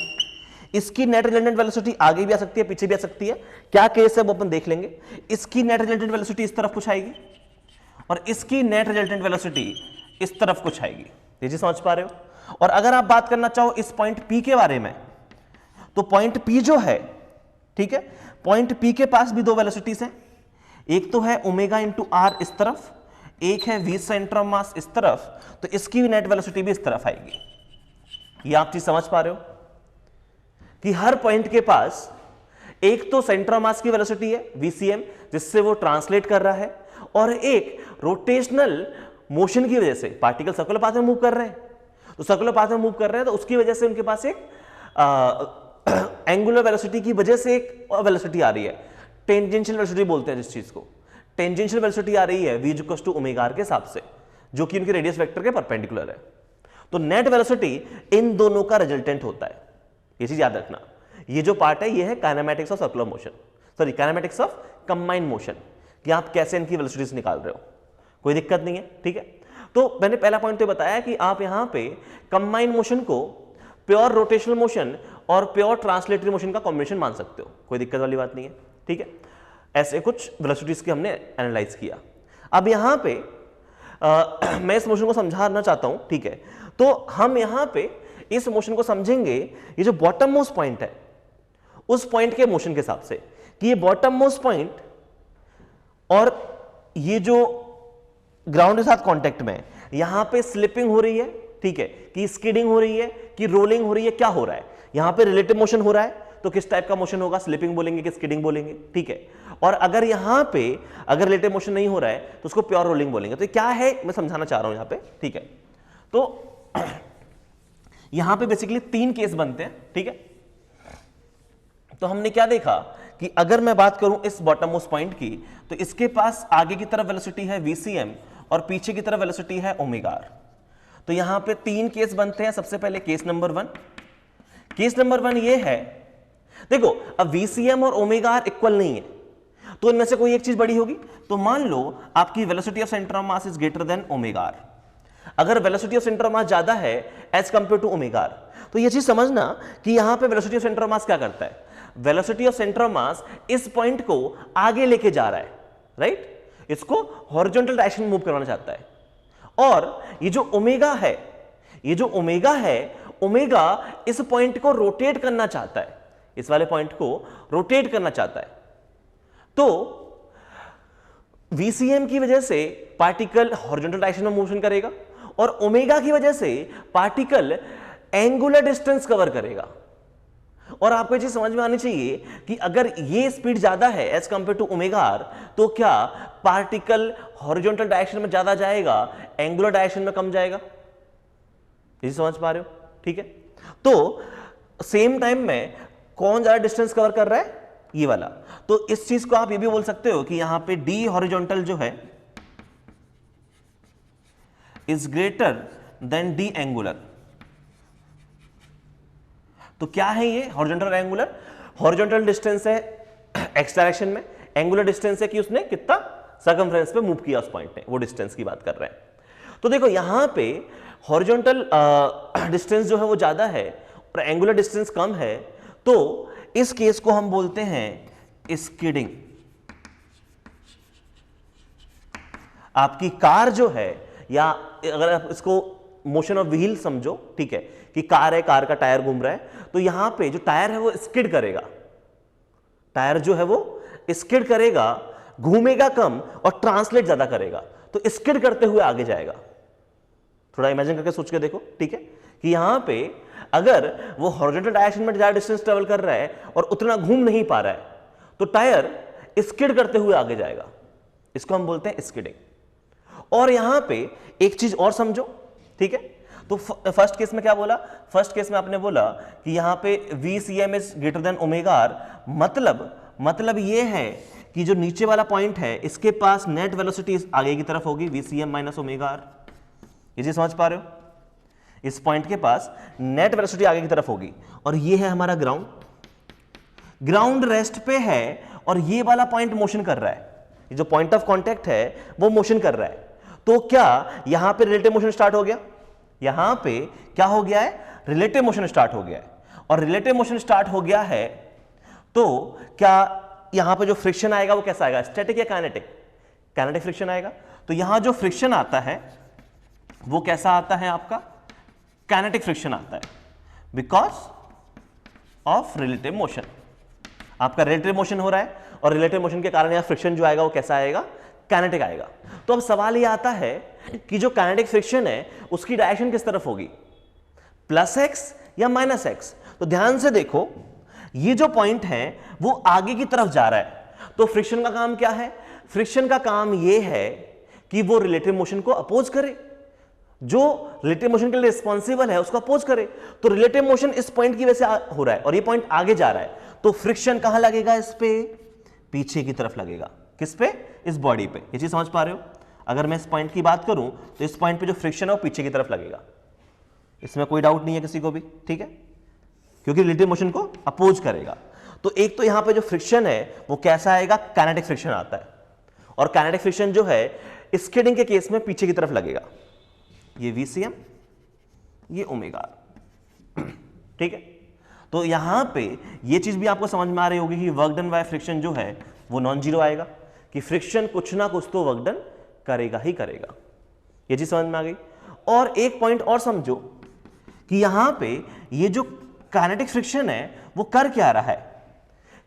इसकी नेट रिजल्टेंट वेलोसिटी आगे भी आ सकती है पीछे भी आ सकती है, क्या केस है वो अपन देख लेंगे। इसकी नेट रिजल्टेंट वेलोसिटी इस तरफ कुछ आएगी और इसकी नेट रिजल्टेंट वेलोसिटी इस तरफ कुछ आएगी। ये जी समझ पा रहे हो। और अगर आप बात करना चाहो इस पॉइंट P के बारे में, तो पॉइंट P जो है, ठीक है, पॉइंट P के पास भी दो वेलोसिटीज हैं, एक तो है ओमेगा इंटू आर इस तरफ, एक है वी सेंटर ऑफ मास इस तरफ, तो इसकी भी नेट वेलोसिटी भी इस तरफ आएगी। ये आप चीज समझ पा रहे हो कि हर पॉइंट के पास एक तो सेंटर ऑफ मास की वेलोसिटी है VCM जिससे वो ट्रांसलेट कर रहा है, और एक रोटेशनल मोशन की वजह से पार्टिकल सर्कुलर पाथ में मूव कर रहे हैं, तो सर्कुलर पाथ में मूव कर रहे हैं तो उसकी वजह से उनके पास एक एंगुलर वेलोसिटी की वजह से एक वेलोसिटी आ रही है, टेंजेंशियल वेलोसिटी बोलते हैं जिस चीज को, टेंजेंशियल वेलोसिटी आ रही है v = ओमेगा आर के हिसाब से, जो कि उनके रेडियस वेक्टर के परपेंडिकुलर है। तो नेट वेलोसिटी इन दोनों का रिजल्टेंट होता है, ये चीज याद रखना। ये जो पार्ट है ये है kinematics of circular motion, sorry kinematics of combined motion, कि आप कैसे इनकी वेलोसिटीज निकाल रहे हो, कोई दिक्कत नहीं है, ठीक है। तो मैंने पहला पॉइंट तो बताया कि आप यहां पे कंबाइंड मोशन को प्योर रोटेशनल मोशन और प्योर ट्रांसलेटरी मोशन का कॉम्बिनेशन मान सकते हो, कोई दिक्कत वाली बात नहीं है, ठीक है। ऐसे कुछ वेलोसिटीज की हमने एनालाइज किया। अब यहां पे मैं इस मोशन को समझाना चाहता हूं, ठीक है। तो हम यहां पे इस मोशन को समझेंगे ये जो बॉटम मोस्ट पॉइंट है उस पॉइंट के मोशन के हिसाब से, कि ये बॉटम मोस्ट पॉइंट और ये जो ग्राउंड के साथ कांटेक्ट में यहां पे स्लिपिंग हो रही है, ठीक है, कि स्किडिंग हो रही है, कि रोलिंग हो रही है, क्या हो रहा है, यहां पे रिलेटिव मोशन हो रहा है, तो किस टाइप का मोशन होगा, स्लिपिंग बोलेंगे कि स्किडिंग बोलेंगे, ठीक है। और अगर यहां पे अगर रिलेटिव मोशन नहीं हो रहा है तो उसको प्योर रोलिंग बोलेंगे। तो क्या है मैं समझाना चाह रहा हूं यहां पे, ठीक है। तो यहां पे बेसिकली तीन केस बनते हैं, ठीक है। तो हमने क्या देखा कि अगर मैं बात करूं इस बॉटम मोस्ट पॉइंट की, तो इसके पास आगे की तरफ वेलोसिटी है VCM और पीछे की तरफ वेलोसिटी है ओमेगा आर। तो यहां पे तीन केस बनते हैं। सबसे पहले केस नंबर 1, केस नंबर 1 ये है, देखो अब VCM और ओमेगा आर इक्वल नहीं है, तो इनमें से कोई एक चीज बड़ी होगी। तो मान लो आपकी velocity of centre of mass is greater than omega R. अगर velocity of centre of mass ज्यादा है as compare to omega R, तो ये चीज समझना कि यहां पे velocity of centre of mass क्या करता है, velocity of centre of mass इस पॉइंट को आगे लेके जा रहा है, राइट, इसको हॉरिजॉन्टल डायरेक्शन में मूव करवाना चाहता है। और ये जो ओमेगा है, ये जो ओमेगा है, ओमेगा इस पॉइंट को रोटेट करना चाहता है, इस वाले पॉइंट को रोटेट करना चाहता है। तो VCM की वजह से पार्टिकल हॉरिजॉन्टल डायरेक्शन में मोशन करेगा और ओमेगा की वजह से पार्टिकल एंगुलर डिस्टेंस कवर करेगा। और आपको ये चीज समझ में आनी चाहिए कि अगर ये स्पीड ज्यादा है as compare to omega R, तो क्या पार्टिकल हॉरिजॉन्टल डायरेक्शन में ज्यादा जाएगा, एंगुलर डायरेक्शन में कम जाएगा? ये समझ पा रहे हो, ठीक है। तो सेम टाइम में कौन ज्यादा डिस्टेंस कवर कर रहा है, ये वाला। तो इस चीज को आप ये भी बोल सकते हो कि यहां पे डी हॉरिजॉन्टल जो है is greater then D angular. तो क्या है ये हॉरिजॉन्टल और एंगुलर? हॉरिजॉन्टल डिस्टेंस है एक्स डायरेक्शन में, एंगुलर डिस्टेंस है कि उसने कितना सर्कमफ्रेंस पे मूव किया उस पॉइंट ने, वो डिस्टेंस की बात कर रहे हैं। तो देखो यहां पे हॉरिजॉन्टल डिस्टेंस जो है वो ज्यादा है और एंगुलर डिस्टेंस कम है, तो इस केस को हम बोलते हैं स्किडिंग। आपकी कार जो है, या अगर आप इसको मोशन ऑफ व्हील समझो, ठीक है, कि कार है, कार का टायर घूम रहा है, तो यहां पे जो टायर है वो स्किड करेगा, टायर जो है वो स्किड करेगा, घूमेगा कम और ट्रांसलेट ज्यादा करेगा, तो स्किड करते हुए आगे जाएगा। थोड़ा इमेजिन करके सोच के देखो, ठीक है, कि यहां पे अगर वो हॉरिजॉन्टल डायरेक्शन में ज्यादा डिस्टेंस ट्रेवल कर रहा है और उतना घूम नहीं पा रहा है, तो टायर स्किड करते हुए आगे जाएगा, इसको हम बोलते हैं स्किडिंग। और यहां पे एक चीज और समझो, ठीक है, तो फर्स्ट केस में क्या बोला, फर्स्ट केस में आपने बोला कि यहां पे VCM is greater than omega R, मतलब ये है कि जो नीचे वाला पॉइंट है इसके पास नेट वेलोसिटी आगे की तरफ होगी VCM माइनस ओमेगा आर। ये चीज समझ पा रहे हो, इस पॉइंट के पास नेट वेलोसिटी आगे की तरफ होगी, और ये है हमारा ग्राउंड, ग्राउंड रेस्ट पे है और ये वाला पॉइंट मोशन कर रहा है, ये जो पॉइंट ऑफ कांटेक्ट है वो मोशन कर रहा है। तो क्या यहां पे रिलेटिव मोशन स्टार्ट हो गया, यहां पे क्या हो गया है, रिलेटिव मोशन स्टार्ट हो गया है, और रिलेटिव मोशन स्टार्ट हो गया है तो क्या यहां पे जो फ्रिक्शन आएगा वो कैसा आएगा, स्टैटिक या काइनेटिक, काइनेटिक फ्रिक्शन आएगा। तो यहां जो फ्रिक्शन आता है वो कैसा आता है, आपका काइनेटिक फ्रिक्शन आता है, बिकॉज ऑफ रिलेटिव मोशन। आपका रिलेटिव मोशन हो रहा है और रिलेटिव मोशन के कारण यहां फ्रिक्शन जो आएगा वो कैसा आएगा, काइनेटिक आएगा। तो अब सवाल ये आता है कि जो काइनेटिक फ्रिक्शन है उसकी डायरेक्शन किस तरफ होगी, प्लस एक्स या माइनस एक्स। तो ध्यान से देखो, ये जो पॉइंट है वो आगे की तरफ जा रहा है, तो फ्रिक्शन का काम क्या है, फ्रिक्शन का काम ये है कि वो रिलेटिव मोशन को अपोज करे, जो रिलेटिव मोशन के लिए रिस्पॉन्सिबल है उसको अपोज करे। तो रिलेटिव मोशन इस पॉइंट की वजह से हो रहा है और ये पॉइंट आगे जा रहा है, तो फ्रिक्शन कहां लगेगा, इस पे, पीछे की तरफ लगेगा, किस पे, इस बॉडी पे। ये चीज समझ पा रहे हो, अगर मैं इस पॉइंट की बात करूं तो इस पॉइंट पे जो फ्रिक्शन है वो पीछे की तरफ लगेगा, इसमें कोई डाउट नहीं है किसी को भी, ठीक है, क्योंकि रिलेटिव मोशन को अपोज करेगा। तो एक तो यहां पे जो फ्रिक्शन है वो कैसा आएगा, काइनेटिक फ्रिक्शन आता है, और काइनेटिक फ्रिक्शन जो है स्किडिंग के केस में पीछे की तरफ लगेगा, ये VCM, ये ओमेगा, ठीक है। तो यहां पे ये चीज भी आपको समझ में आ रही होगी कि वर्क डन बाय फ्रिक्शन जो है वो नॉन जीरो आएगा, कि फ्रिक्शन कुछ ना कुछ तो वर्क डन करेगा ही करेगा। ये चीज समझ में आ गई। और एक पॉइंट और समझो कि यहां पे ये जो काइनेटिक फ्रिक्शन है वो कर क्या रहा है,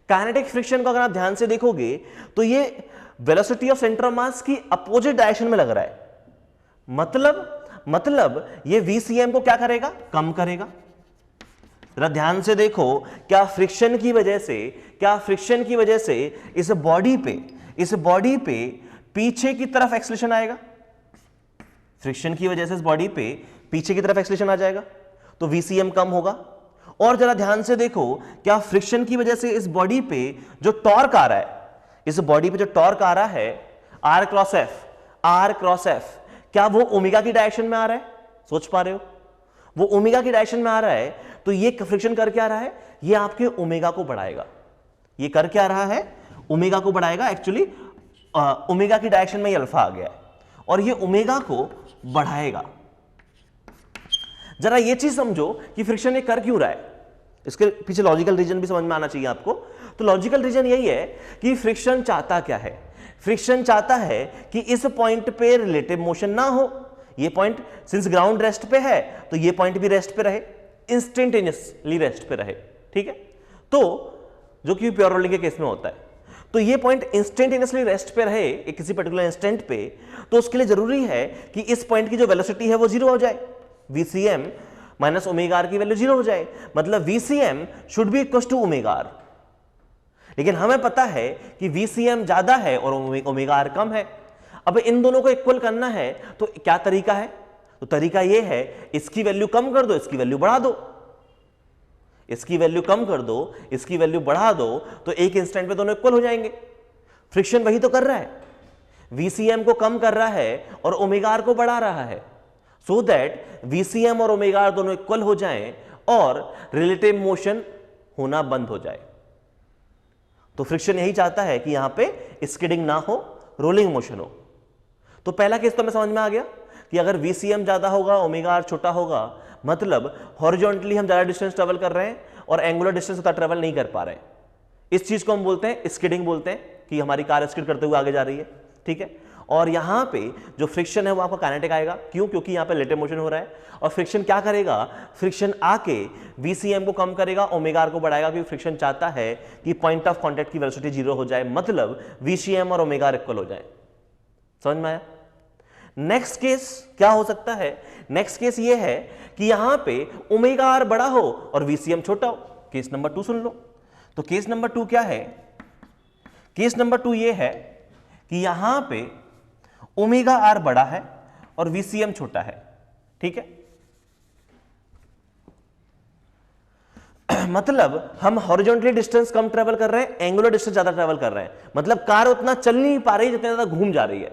काइनेटिक फ्रिक्शन को अगर आप ध्यान से देखोगे तो ये velocity of centre of mass की अपोजिट डायरेक्शन में लग रहा है, मतलब ये VCM को क्या करेगा, कम करेगा। जरा ध्यान से देखो, क्या फ्रिक्शन की वजह से इस बॉडी पे पीछे की तरफ एक्सेलरेशन आएगा, फ्रिक्शन की वजह से इस बॉडी पे पीछे की तरफ एक्सेलरेशन आ जाएगा, तो VCM कम होगा। और जरा ध्यान से देखो, क्या फ्रिक्शन की वजह से इस बॉडी पे जो टॉर्क आ रहा है, इस बॉडी पे जो टॉर्क आ रहा है R क्रॉस F, क्या वो ओमेगा की डायरेक्शन में आ रहा है, सोच पा रहे हो, वो ओमेगा की डायरेक्शन में आ रहा है, तो ये फ्रिक्शन कर क्या रहा है, ये आपके ओमेगा को बढ़ाएगा, ये कर क्या रहा है, ओमेगा को बढ़ाएगा। एक्चुअली ओमेगा की डायरेक्शन में ये अल्फा आ गया है और ये ओमेगा को बढ़ाएगा। जरा ये चीज समझो कि फ्रिक्शन ये कर क्यों रहा है, इसके पीछे लॉजिकल रीजन भी समझ में आना चाहिए आपको। तो लॉजिकल रीजन यही है कि फ्रिक्शन चाहता क्या है, फ्रिक्शन चाहता है कि इस पॉइंट पे रिलेटिव मोशन ना हो, ये पॉइंट सिंस ग्राउंड रेस्ट पे है तो ये पॉइंट भी रेस्ट पे रहे, इंस्टेंटेनियसली रेस्ट पे रहे, ठीक है। तो जो कि प्योर रोलिंग के केस में होता है, तो ये पॉइंट इंस्टेंटेनियसली रेस्ट पे रहे एक किसी पर्टिकुलर इंस्टेंट पे, तो उसके लिए जरूरी है कि इस पॉइंट की जो वेलोसिटी है वो जीरो हो जाए, VCM माइनस ओमेगा आर की वैल्यू जीरो हो जाए, मतलब VCM should be equal to omega R. लेकिन हमें पता है कि VCM ज्यादा है और ओमेगा आर कम है। अब इन दोनों को इक्वल करना है तो क्या तरीका है, तो तरीका यह है, इसकी वैल्यू कम कर दो, इसकी वैल्यू बढ़ा दो, इसकी वैल्यू कम कर दो, इसकी वैल्यू बढ़ा दो, तो एक इंस्टेंट पे दोनों इक्वल हो जाएंगे। फ्रिक्शन वही तो कर रहा है, VCM को कम कर रहा है और ओमेगा आर को बढ़ा रहा है, सो दैट VCM और ओमेगा आर दोनों इक्वल हो जाएं और रिलेटिव मोशन होना बंद हो जाए। तो फ्रिक्शन यही चाहता है कि यहां पे स्किडिंग ना हो, रोलिंग मोशन हो। तो पहला केस तो हमें समझ में आ गया कि अगर VCM ज्यादा होगा, ओमेगा आर छोटा होगा, मतलब हॉरिजॉन्टली हम ज्यादा डिस्टेंस ट्रेवल कर रहे हैं और एंगुलर डिस्टेंस उतना ट्रेवल नहीं कर पा रहे हैं। इस चीज को हम बोलते हैं स्किडिंग, बोलते हैं कि हमारी कार स्किड करते हुए आगे जा रही है, ठीक है। और यहां पे जो फ्रिक्शन है वो आपका काइनेटिक आएगा, क्यों, क्योंकि यहां पे रिलेटिव मोशन हो रहा है। और फ्रिक्शन क्या करेगा, फ्रिक्शन आके VCM को कम करेगा, ओमेगा आर को बढ़ाएगा, क्योंकि फ्रिक्शन चाहता है कि पॉइंट ऑफ कांटेक्ट की वेलोसिटी जीरो हो जाए, मतलब VCM और ओमेगा आर इक्वल हो जाए। समझ में आया। नेक्स्ट केस क्या हो सकता है, नेक्स्ट केस ये है कि यहां पे ओमेगा आर बड़ा हो और VCM छोटा हो। केस नंबर 2 सुन लो। तो केस नंबर 2 क्या है, केस नंबर 2 ये है कि यहां पे ओमेगा आर बड़ा है और VCM छोटा है, ठीक है। मतलब हम हॉरिजॉन्टली डिस्टेंस कम ट्रेवल कर रहे हैं, एंगुलर डिस्टेंस ज्यादा ट्रेवल कर रहे हैं। मतलब कार उतना चल नहीं पा रही जितना ज्यादा घूम जा रही है,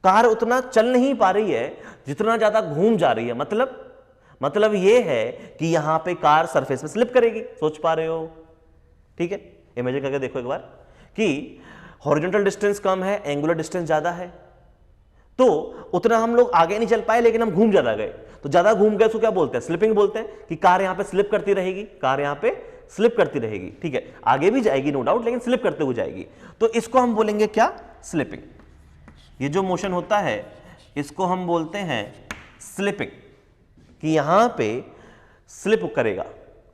कार उतना चल नहीं पा रही है जितना ज्यादा घूम जा रही है। मतलब ये है कि यहां पे कार सरफेस पे स्लिप करेगी। सोच पा रहे हो? ठीक है, इमेजिन करके देखो एक बार कि हॉरिजॉन्टल डिस्टेंस कम है, एंगुलर डिस्टेंस ज्यादा है, तो उतना हम लोग आगे नहीं चल पाए लेकिन हम घूम ज्यादा गए। तो ज्यादा घूम गए तो क्या बोलते हैं? स्लिपिंग बोलते हैं कि कार यहां पे स्लिप करती रहेगी, कार यहां पे स्लिप करती रहेगी। ठीक है, आगे भी जाएगी नो डाउट, लेकिन स्लिप करते हुए जाएगी। तो इसको हम बोलेंगे क्या? स्लिपिंग। ये जो मोशन होता है इसको हम बोलते हैं स्लिपिंग, कि यहां पे स्लिप करेगा।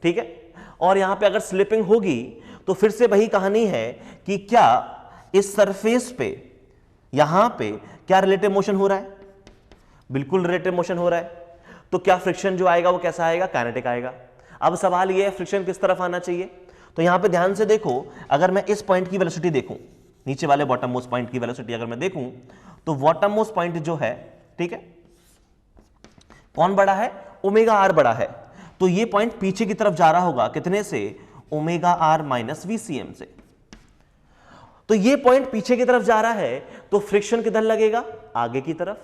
ठीक है, और यहां पे अगर स्लिपिंग होगी तो फिर से वही कहानी है कि क्या इस सरफेस पे यहां पे क्या रिलेटिव मोशन हो रहा है? बिल्कुल रिलेटिव मोशन हो रहा है। तो क्या फ्रिक्शन जो आएगा वो कैसा आएगा? काइनेटिक आएगा। अब सवाल ये है फ्रिक्शन किस तरफ आना चाहिए? तो यहां पे ध्यान से देखो, अगर मैं इस पॉइंट की वेलोसिटी देखूं, नीचे वाले बॉटम मोस्ट पॉइंट की वेलोसिटी अगर मैं देखूं, तो बॉटम मोस्ट पॉइंट जो है, ठीक है, कौन बड़ा है? ओमेगा आर बड़ा है। तो ये पॉइंट पीछे की तरफ जा रहा होगा, कितने से? ओमेगा आर माइनस वीसीएम से। तो ये पॉइंट पीछे की तरफ जा रहा है, तो फ्रिक्शन किधर लगेगा? आगे की तरफ।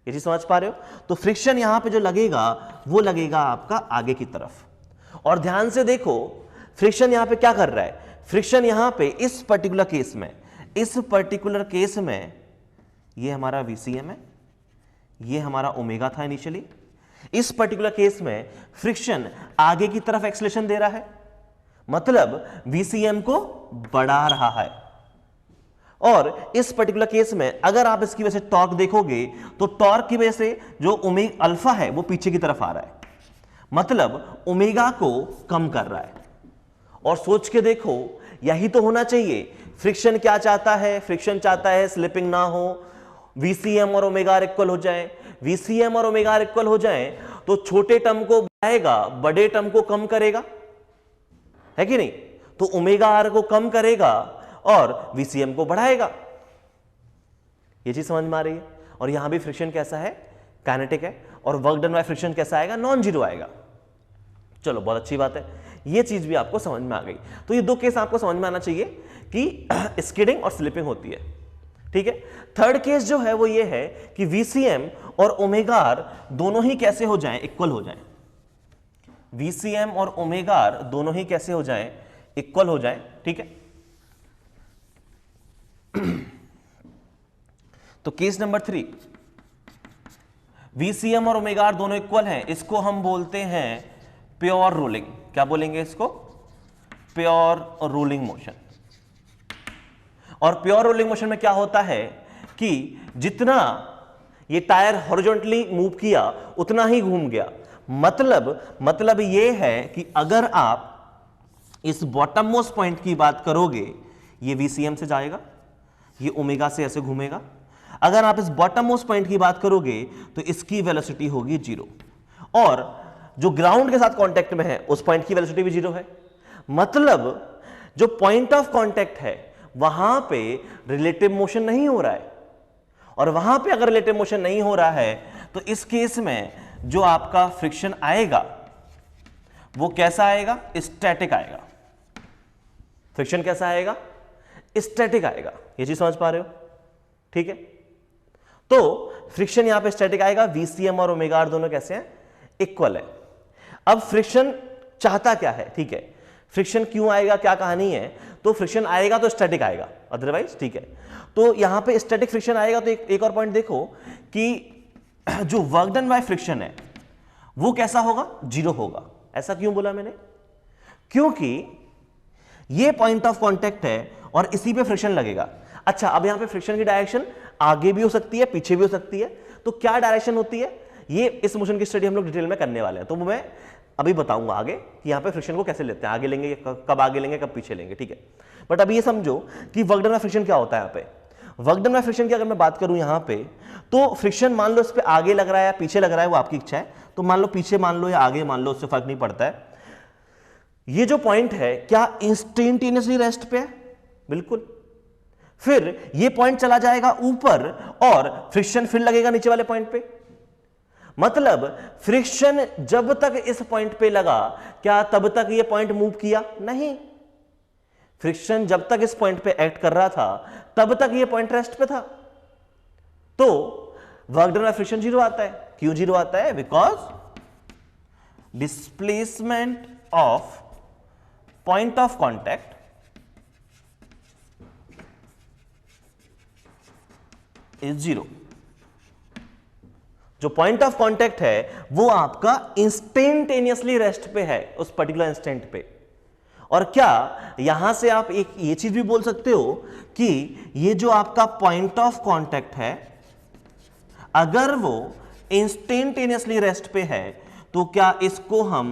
ये चीज समझ पा रहे हो? तो फ्रिक्शन यहां पे जो लगेगा वो लगेगा आपका आगे की तरफ। और ध्यान से देखो फ्रिक्शन यहां पे क्या कर रहा है? फ्रिक्शन यहां पे इस पर्टिकुलर केस में ये हमारा वीसीएम है, ये हमारा ओमेगा था इनिशियली। इस पर्टिकुलर केस में फ्रिक्शन आगे की तरफ एक्सेलरेशन दे रहा है, मतलब वीसीएम को बढ़ा रहा है। और इस पर्टिकुलर केस में अगर आप इसकी वजह से टॉर्क देखोगे तो टॉर्क की वजह से जो ओमेगा अल्फा है वो पीछे की तरफ आ रहा है, मतलब ओमेगा को कम कर रहा है। और सोच के देखो यही तो होना चाहिए। फ्रिक्शन क्या चाहता है? फ्रिक्शन चाहता है स्लिपिंग ना हो, वीसीएम और ओमेगा आर इक्वल हो जाए। वीसीएम और ओमेगा आर इक्वल हो जाए तो छोटे टर्म को बढ़ाएगा, बड़े टर्म को कम करेगा, है कि नहीं? तो ओमेगा आर को कम करेगा और वीसीएम को बढ़ाएगा। ये चीज समझ में आ रही है? और यहां भी फ्रिक्शन कैसा है? काइनेटिक है। और वर्क डन बाय फ्रिक्शन कैसा आएगा? नॉन जीरो आएगा। चलो बहुत अच्छी बात है, ये चीज भी आपको समझ में आ गई। तो ये दो केस आपको समझ में आना चाहिए कि स्किडिंग और स्लिपिंग होती है। ठीक है, थर्ड केस जो है वो ये है कि वीसीएम और ओमेगा आर दोनों ही कैसे हो जाएं? इक्वल हो जाएं। वीसीएम और ओमेगा आर दोनों ही कैसे हो जाएं? इक्वल हो जाएं। ठीक है, तो केस नंबर 3, वीसीएम और ओमेगा आर दोनों इक्वल हैं, इसको हम बोलते हैं प्योर रोलिंग। क्या बोलेंगे इसको? Pure rolling motion. और प्योर रोलिंग मोशन में क्या होता है कि जितना ये टायर हॉरिजॉन्टली मूव किया उतना ही घूम गया। मतलब ये है कि अगर आप इस बॉटम मोस्ट पॉइंट की बात करोगे, ये वीसीएम से जाएगा, ये ओमेगा से ऐसे घूमेगा। अगर आप इस बॉटम मोस्ट पॉइंट की बात करोगे तो इसकी वेलोसिटी होगी 0, और जो ग्राउंड के साथ कांटेक्ट में है उस पॉइंट की वेलोसिटी भी 0 है। मतलब जो पॉइंट ऑफ कांटेक्ट है वहां पे रिलेटिव मोशन नहीं हो रहा है, और वहां पे अगर रिलेटिव मोशन नहीं हो रहा है तो इस केस में जो आपका फ्रिक्शन आएगा वो कैसा आएगा? स्टैटिक आएगा। फ्रिक्शन कैसा आएगा? स्टैटिक आएगा। ये चीज समझ पा रहे हो? ठीक है, तो फ्रिक्शन यहां पे स्टैटिक आएगा। वीसीएम और ओमेगा आर दोनों कैसे हैं? इक्वल है। अब फ्रिक्शन चाहता क्या है? ठीक है, फ्रिक्शन क्यों आएगा, क्या कहानी है? तो फ्रिक्शन आएगा तो स्टैटिक आएगा, अदरवाइज ठीक है। तो यहां पे स्टैटिक फ्रिक्शन आएगा तो एक और पॉइंट देखो कि जो वर्क डन बाय फ्रिक्शन है वो कैसा होगा? 0 होगा। ऐसा क्यों बोला मैंने? क्योंकि ये पॉइंट ऑफ कांटेक्ट है और इसी पे फ्रिक्शन लगेगा। अच्छा, अब यहां पे फ्रिक्शन की डायरेक्शन आगे भी हो सकती है, पीछे भी हो सकती है। तो क्या डायरेक्शन होती है? ये इस मोशन की स्टडी हम लोग डिटेल में करने वाले हैं, तो मैं अभी बताऊंगा आगे कि यहां पे फ्रिक्शन को कैसे लेते हैं, आगे लेंगे, कब आगे लेंगे, कब पीछे लेंगे। ठीक है, बट अभी ये समझो कि वर्क डन बाय फ्रिक्शन क्या होता है। यहां पे वर्क डन बाय फ्रिक्शन की अगर मैं बात करूं यहां पे, तो फ्रिक्शन मान लो इस पे आगे लग रहा है या पीछे लग रहा है, वो आपकी इच्छा है। तो मान लो पीछे मान लो या आगे मान लो, उससे फर्क नहीं पड़ता है। ये जो पॉइंट है क्या इंस्टेंटेनियसली रेस्ट पे है? बिल्कुल। फिर ये पॉइंट चला जाएगा ऊपर और फ्रिक्शन फिर लगेगा नीचे वाले पॉइंट पे। मतलब फ्रिक्शन जब तक इस पॉइंट पे लगा, क्या तब तक ये पॉइंट मूव किया? नहीं। फ्रिक्शन जब तक इस पॉइंट पे एक्ट कर रहा था तब तक ये पॉइंट रेस्ट पे था, तो वर्क डन बाय फ्रिक्शन 0 आता है। क्यों 0 आता है? Because displacement of point of contact is 0। जो पॉइंट ऑफ कॉन्टैक्ट है वो आपका इंस्टेंटेनियसली रेस्ट पे है उस पर्टिकुलर इंस्टेंट पे। और क्या यहां से आप एक ये चीज भी बोल सकते हो कि ये जो आपका पॉइंट ऑफ कांटेक्ट है, अगर वो इंस्टेंटेनियसली रेस्ट पे है तो क्या इसको हम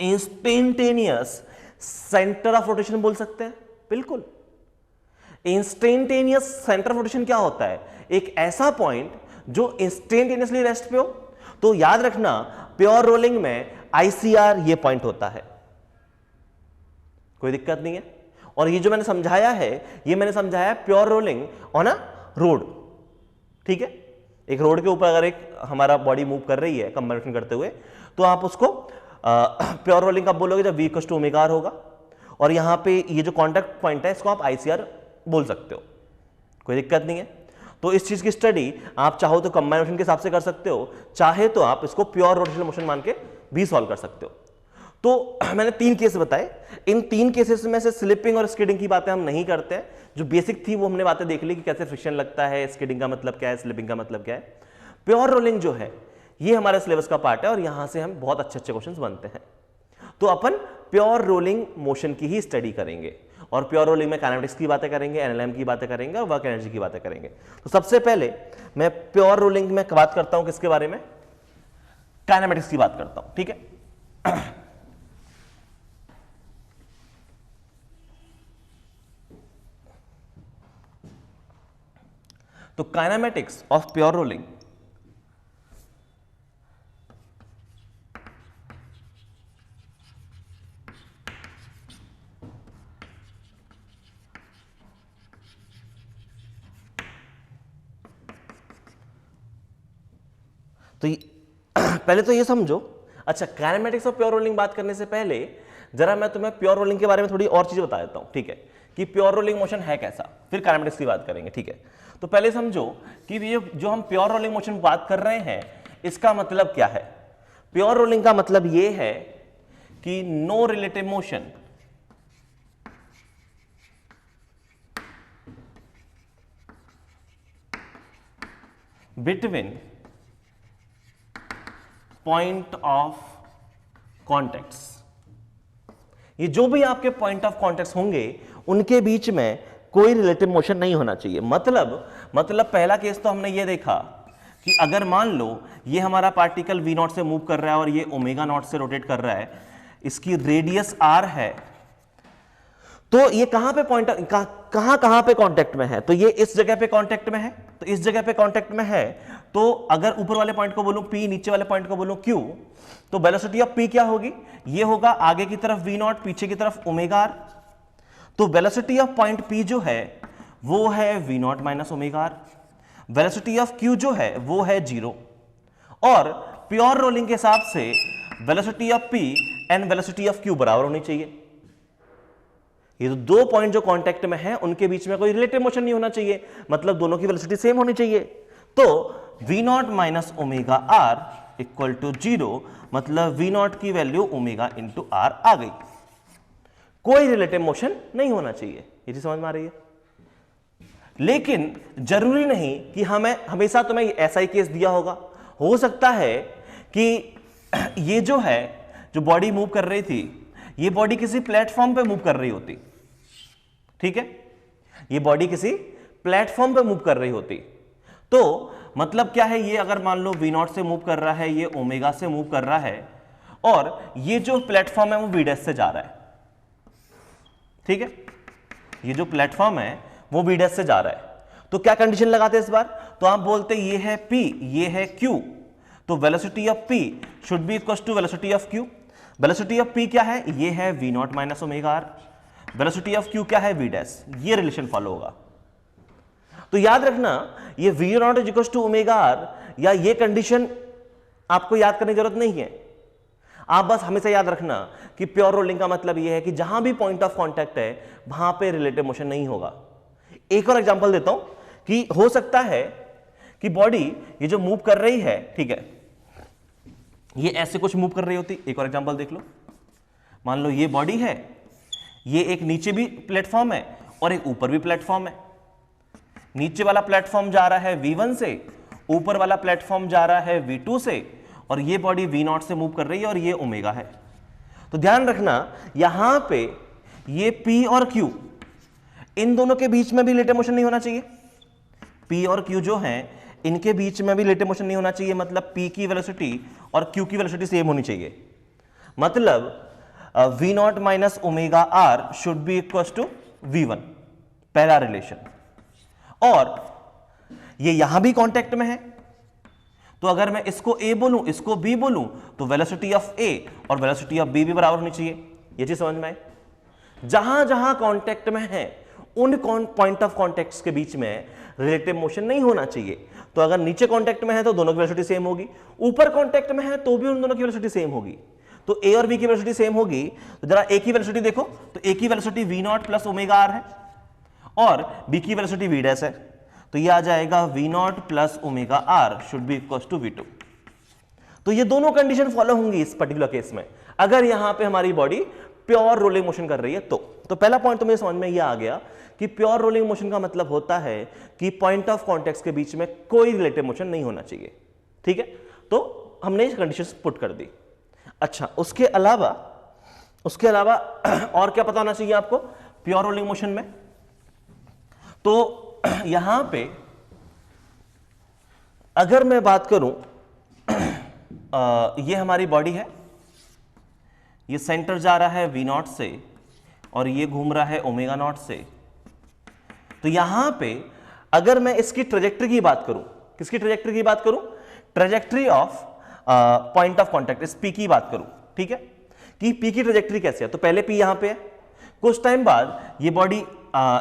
इंस्टेंटेनियस सेंटर ऑफ रोटेशन बोल सकते हैं? बिल्कुल। इंस्टेंटेनियस सेंटर ऑफ रोटेशन क्या होता है? एक ऐसा पॉइंट जो इंस्टेंटेनियसली रेस्ट पे हो। तो याद रखना, प्योर रोलिंग में आईसीआर ये पॉइंट होता है, कोई दिक्कत नहीं है। और ये जो मैंने समझाया है, ये मैंने समझाया pure rolling on a road, ठीक है। एक रोड के ऊपर अगर एक हमारा बॉडी मूव कर रही है कंबाइनेशन करते हुए, तो आप उसको प्योर रोलिंग कब बोलोगे? जब V = ω होगा। और यहां पे ये जो कॉन्टैक्ट पॉइंट है इसको आप ICR बोल सकते हो, कोई दिक्कत नहीं है। तो इस चीज की स्टडी आप चाहो तो कंबाइनेशन के हिसाब से कर सकते हो, चाहे तो आप इसको प्योर रोटेशनल मोशन मान के भी सॉल्व कर सकते हो। तो मैंने 3 केस बताए। इन 3 केसेस में से स्लिपिंग और स्किडिंग की बातें हम नहीं करते हैं। जो बेसिक थी वो हमने बातें देख ली कि कैसे फ्रिक्शन लगता है, स्किडिंग का मतलब क्या है, स्लिपिंग का मतलब क्या है। प्योर रोलिंग जो है ये हमारे सिलेबस का पार्ट है और यहां से हम बहुत अच्छे क्वेश्चंस बनते हैं। तो अपन प्योर रोलिंग मोशन की ही स्टडी करेंगे और प्योर रोलिंग में काइनेमेटिक्स की बातें करेंगे, एनएलएम की बातें करेंगे और वर्क एनर्जी की बातें करेंगे। तो सबसे पहले मैं प्योर रोलिंग में बात करता हूं किसके बारे में? काइनेमेटिक्स की बात करता हूं, ठीक है। तो काइनेमेटिक्स ऑफ प्योर रोलिंग तो पहले तो ये समझो। अच्छा, काइनेमेटिक्स ऑफ प्योर रोलिंग बात करने से पहले जरा मैं तुम्हें प्योर रोलिंग के बारे में थोड़ी और चीजें बता देता हूं, ठीक है, कि प्योर रोलिंग मोशन है कैसा, फिर काइनेमेटिक्स की बात करेंगे, ठीक है। तो पहले समझो कि ये जो हम प्योर रोलिंग मोशन बात कर रहे हैं इसका मतलब क्या है। प्योर रोलिंग का मतलब ये है कि no relative motion between point of contacts. ये जो भी आपके पॉइंट ऑफ कॉन्टैक्ट्स होंगे उनके बीच में कोई रिलेटिव मोशन नहीं होना चाहिए। मतलब पहला केस तो हमने ये देखा कि अगर मान लो ये हमारा पार्टिकल V0 से मूव कर रहा है और ये ω0 से रोटेट कर रहा है, इसकी रेडियस r है, तो ये कहां पे पॉइंट कहां पे कांटेक्ट में है? तो ये इस जगह पे कांटेक्ट में है, तो इस जगह पे कांटेक्ट में है। तो अगर ऊपर वाले पॉइंट को बोलूं P, नीचे वाले पॉइंट को बोलूं Q, तो वेलोसिटी ऑफ P क्या होगी? ये होगा आगे की तरफ V0, पीछे की तरफ ω। तो वेलोसिटी ऑफ पॉइंट P जो है वो है V0 - ω। वेलोसिटी ऑफ Q जो है वो है 0। और प्योर रोलिंग के हिसाब से velocity of P and velocity of Q बराबर होनी चाहिए। ये तो दो पॉइंट जो कांटेक्ट में है उनके बीच में कोई रिलेटिव मोशन नहीं होना चाहिए, मतलब दोनों की वेलोसिटी सेम होनी चाहिए। तो V0 - ω/r = 0, मतलब V0 की वैल्यू ω/r आ गई। कोई रिलेटिव मोशन नहीं होना चाहिए। ये चीज समझ में आ रही है? लेकिन जरूरी नहीं कि हमेशा तुम्हें ऐसा ही केस दिया होगा। हो सकता है कि ये जो है, जो बॉडी मूव कर रही थी, ये बॉडी किसी प्लेटफॉर्म पे मूव कर रही होती, ठीक है, ये बॉडी किसी प्लेटफॉर्म पे मूव कर रही होती। तो मतलब क्या है, ये अगर मान लो V0 से मूव कर रहा है, ये ω से मूव कर रहा है, और ये जो प्लेटफॉर्म है वो V' से जा रहा है, ठीक है, ये जो प्लेटफॉर्म है वो V' से जा रहा है। तो क्या कंडीशन लगाते इस बार? तो आप बोलते ये है P, ये है Q, तो velocity of P should be equal to velocity of Q। Velocity of P क्या है? ये है V0 - ω/r। Velocity of Q क्या है? V'। ये रिलेशन फॉलो होगा। तो याद रखना, ये V0 = ω/r या ये कंडीशन आपको याद करने की जरूरत नहीं है। आप बस हमेशा याद रखना कि प्योर रोलिंग का मतलब यह है कि जहां भी पॉइंट ऑफ कांटेक्ट है वहां पे रिलेटिव मोशन नहीं होगा। एक और एग्जांपल देता हूं कि हो सकता है कि बॉडी ये जो मूव कर रही है, ठीक है, ये ऐसे कुछ मूव कर रही होती। एक और एग्जांपल देख लो, मान लो ये बॉडी है, ये एक नीचे भी प्लेटफॉर्म है और एक ऊपर भी प्लेटफॉर्म है। नीचे वाला प्लेटफॉर्म जा रहा है V1 से, ऊपर वाला प्लेटफॉर्म जा रहा है V2 से, और ये बॉडी V0 से मूव कर रही है और ये ओमेगा है। तो ध्यान रखना यहां पे ये P और Q, इन दोनों के बीच में भी रिलेटिव मोशन नहीं होना चाहिए। P और Q जो हैं इनके बीच में भी रिलेटिव मोशन नहीं होना चाहिए। मतलब P की वेलोसिटी और Q की वेलोसिटी सेम होनी चाहिए। मतलब V0 minus omega R should be equal to V1, पहला रिलेशन। और ये यहां भी कांटेक्ट में है, तो अगर मैं इसको A बोलूं, इसको B बोलूं, तो वेलोसिटी ऑफ A और वेलोसिटी ऑफ B भी बराबर होनी चाहिए। ये चीज समझ में आए? जहां जहां कांटेक्ट में है उन पॉइंट ऑफ कांटेक्ट के बीच में रिलेटिव मोशन नहीं होना चाहिए। तो अगर नीचे कांटेक्ट में है तो दोनों की वेलोसिटी सेम होगी, ऊपर कांटेक्ट में है तो भी उन दोनों की वेलोसिटी सेम होगी। तो A और B की वेलोसिटी सेम होगी। तो जरा A की वेलोसिटी देखो, तो A की velocity V0 plus omega R है और B की वेलोसिटी V डैश है। तो ये आ जाएगा V0 plus omega R should be equal to V2। तो ये दोनों कंडीशन फॉलो होंगी इस पर्टिकुलर केस में, अगर यहां पे हमारी बॉडी प्योर रोलिंग मोशन कर रही है तो पहला पॉइंट तो मेरे समझ में ये आ गया कि प्योर रोलिंग मोशन का मतलब होता है कि पॉइंट ऑफ कांटेक्ट के बीच में कोई रिलेटिव मोशन नहीं होना चाहिए। ठीक है, तो हमने कंडीशंस पुट कर दी। अच्छा, उसके अलावा और क्या पता होना चाहिए आपको प्योर रोलिंग मोशन में? तो यहां पे अगर मैं बात करूं, ये हमारी बॉडी है, ये सेंटर जा रहा है V0 से और ये घूम रहा है ओमेगा नॉट से। तो यहां पे अगर मैं इसकी ट्रेजेक्टरी की बात करूं, किसकी ट्रेजेक्टरी की बात करूं? Trajectory of point of contact, इस P की बात करूं, ठीक है, कि P की ट्रेजेक्टरी कैसे है? तो पहले P यहां पे है, कुछ टाइम बाद ये बॉडी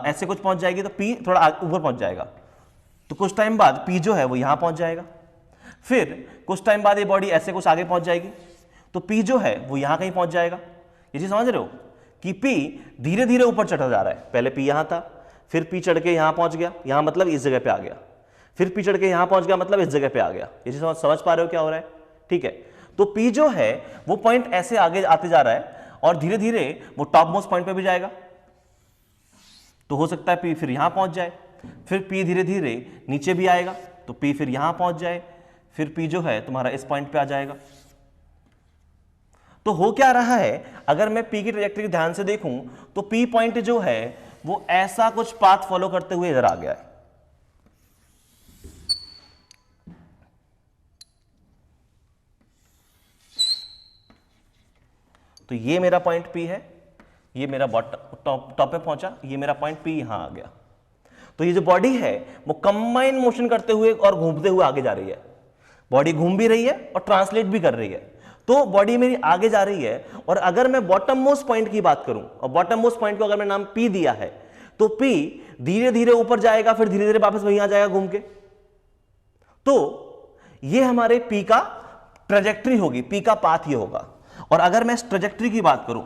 ऐसे कुछ पहुंच जाएगी तो P थोड़ा ऊपर पहुंच जाएगा, तो कुछ टाइम बाद P जो है वो यहां पहुंच जाएगा। फिर कुछ टाइम बाद ये बॉडी ऐसे कुछ आगे पहुंच जाएगी तो P जो है वो यहां कहीं पहुंच जाएगा। ये चीज समझ रहे हो कि P धीरे धीरे ऊपर चढ़ा जा रहा है। पहले P यहां था, फिर P चढ़ के यहां पहुंच गया, यहां मतलब इस जगह पे आ गया, फिर P चढ़ के यहां पहुंच गया मतलब इस जगह पे आ गया। ये चीज समझ पा रहे हो क्या हो रहा है? ठीक है, तो P जो है वो पॉइंट ऐसे आगे आते जा रहा है और धीरे धीरे वो टॉप मोस्ट पॉइंट पे भी जाएगा। तो हो सकता है P फिर यहां पहुंच जाए, फिर P धीरे धीरे नीचे भी आएगा तो P फिर यहां पहुंच जाए, फिर P जो है तुम्हारा इस पॉइंट पे आ जाएगा। तो हो क्या रहा है, अगर मैं P की ट्रैजेक्टरी ध्यान से देखूं तो P पॉइंट जो है वो ऐसा कुछ पाथ फॉलो करते हुए इधर आ गया है। तो ये मेरा पॉइंट P है, ये मेरा टॉप पे पहुंचा, ये मेरा पॉइंट P यहां आ गया। तो ये जो बॉडी है वो कंबाइन मोशन करते हुए और घूमते हुए आगे जा रही है। बॉडी घूम भी रही है और ट्रांसलेट भी कर रही है, तो बॉडी मेरी आगे जा रही है। और अगर मैं बॉटम मोस्ट पॉइंट की बात करूं, और बॉटम मोस्ट पॉइंट को अगर मैं नाम P दिया है, तो P धीरे धीरे ऊपर जाएगा, फिर धीरे धीरे वापस वहीं आ जाएगा घूम के। तो ये हमारे P का ट्रेजेक्टरी होगी, P का पाथ ये होगा। और अगर मैं इस ट्रेजेक्टरी की बात करूं,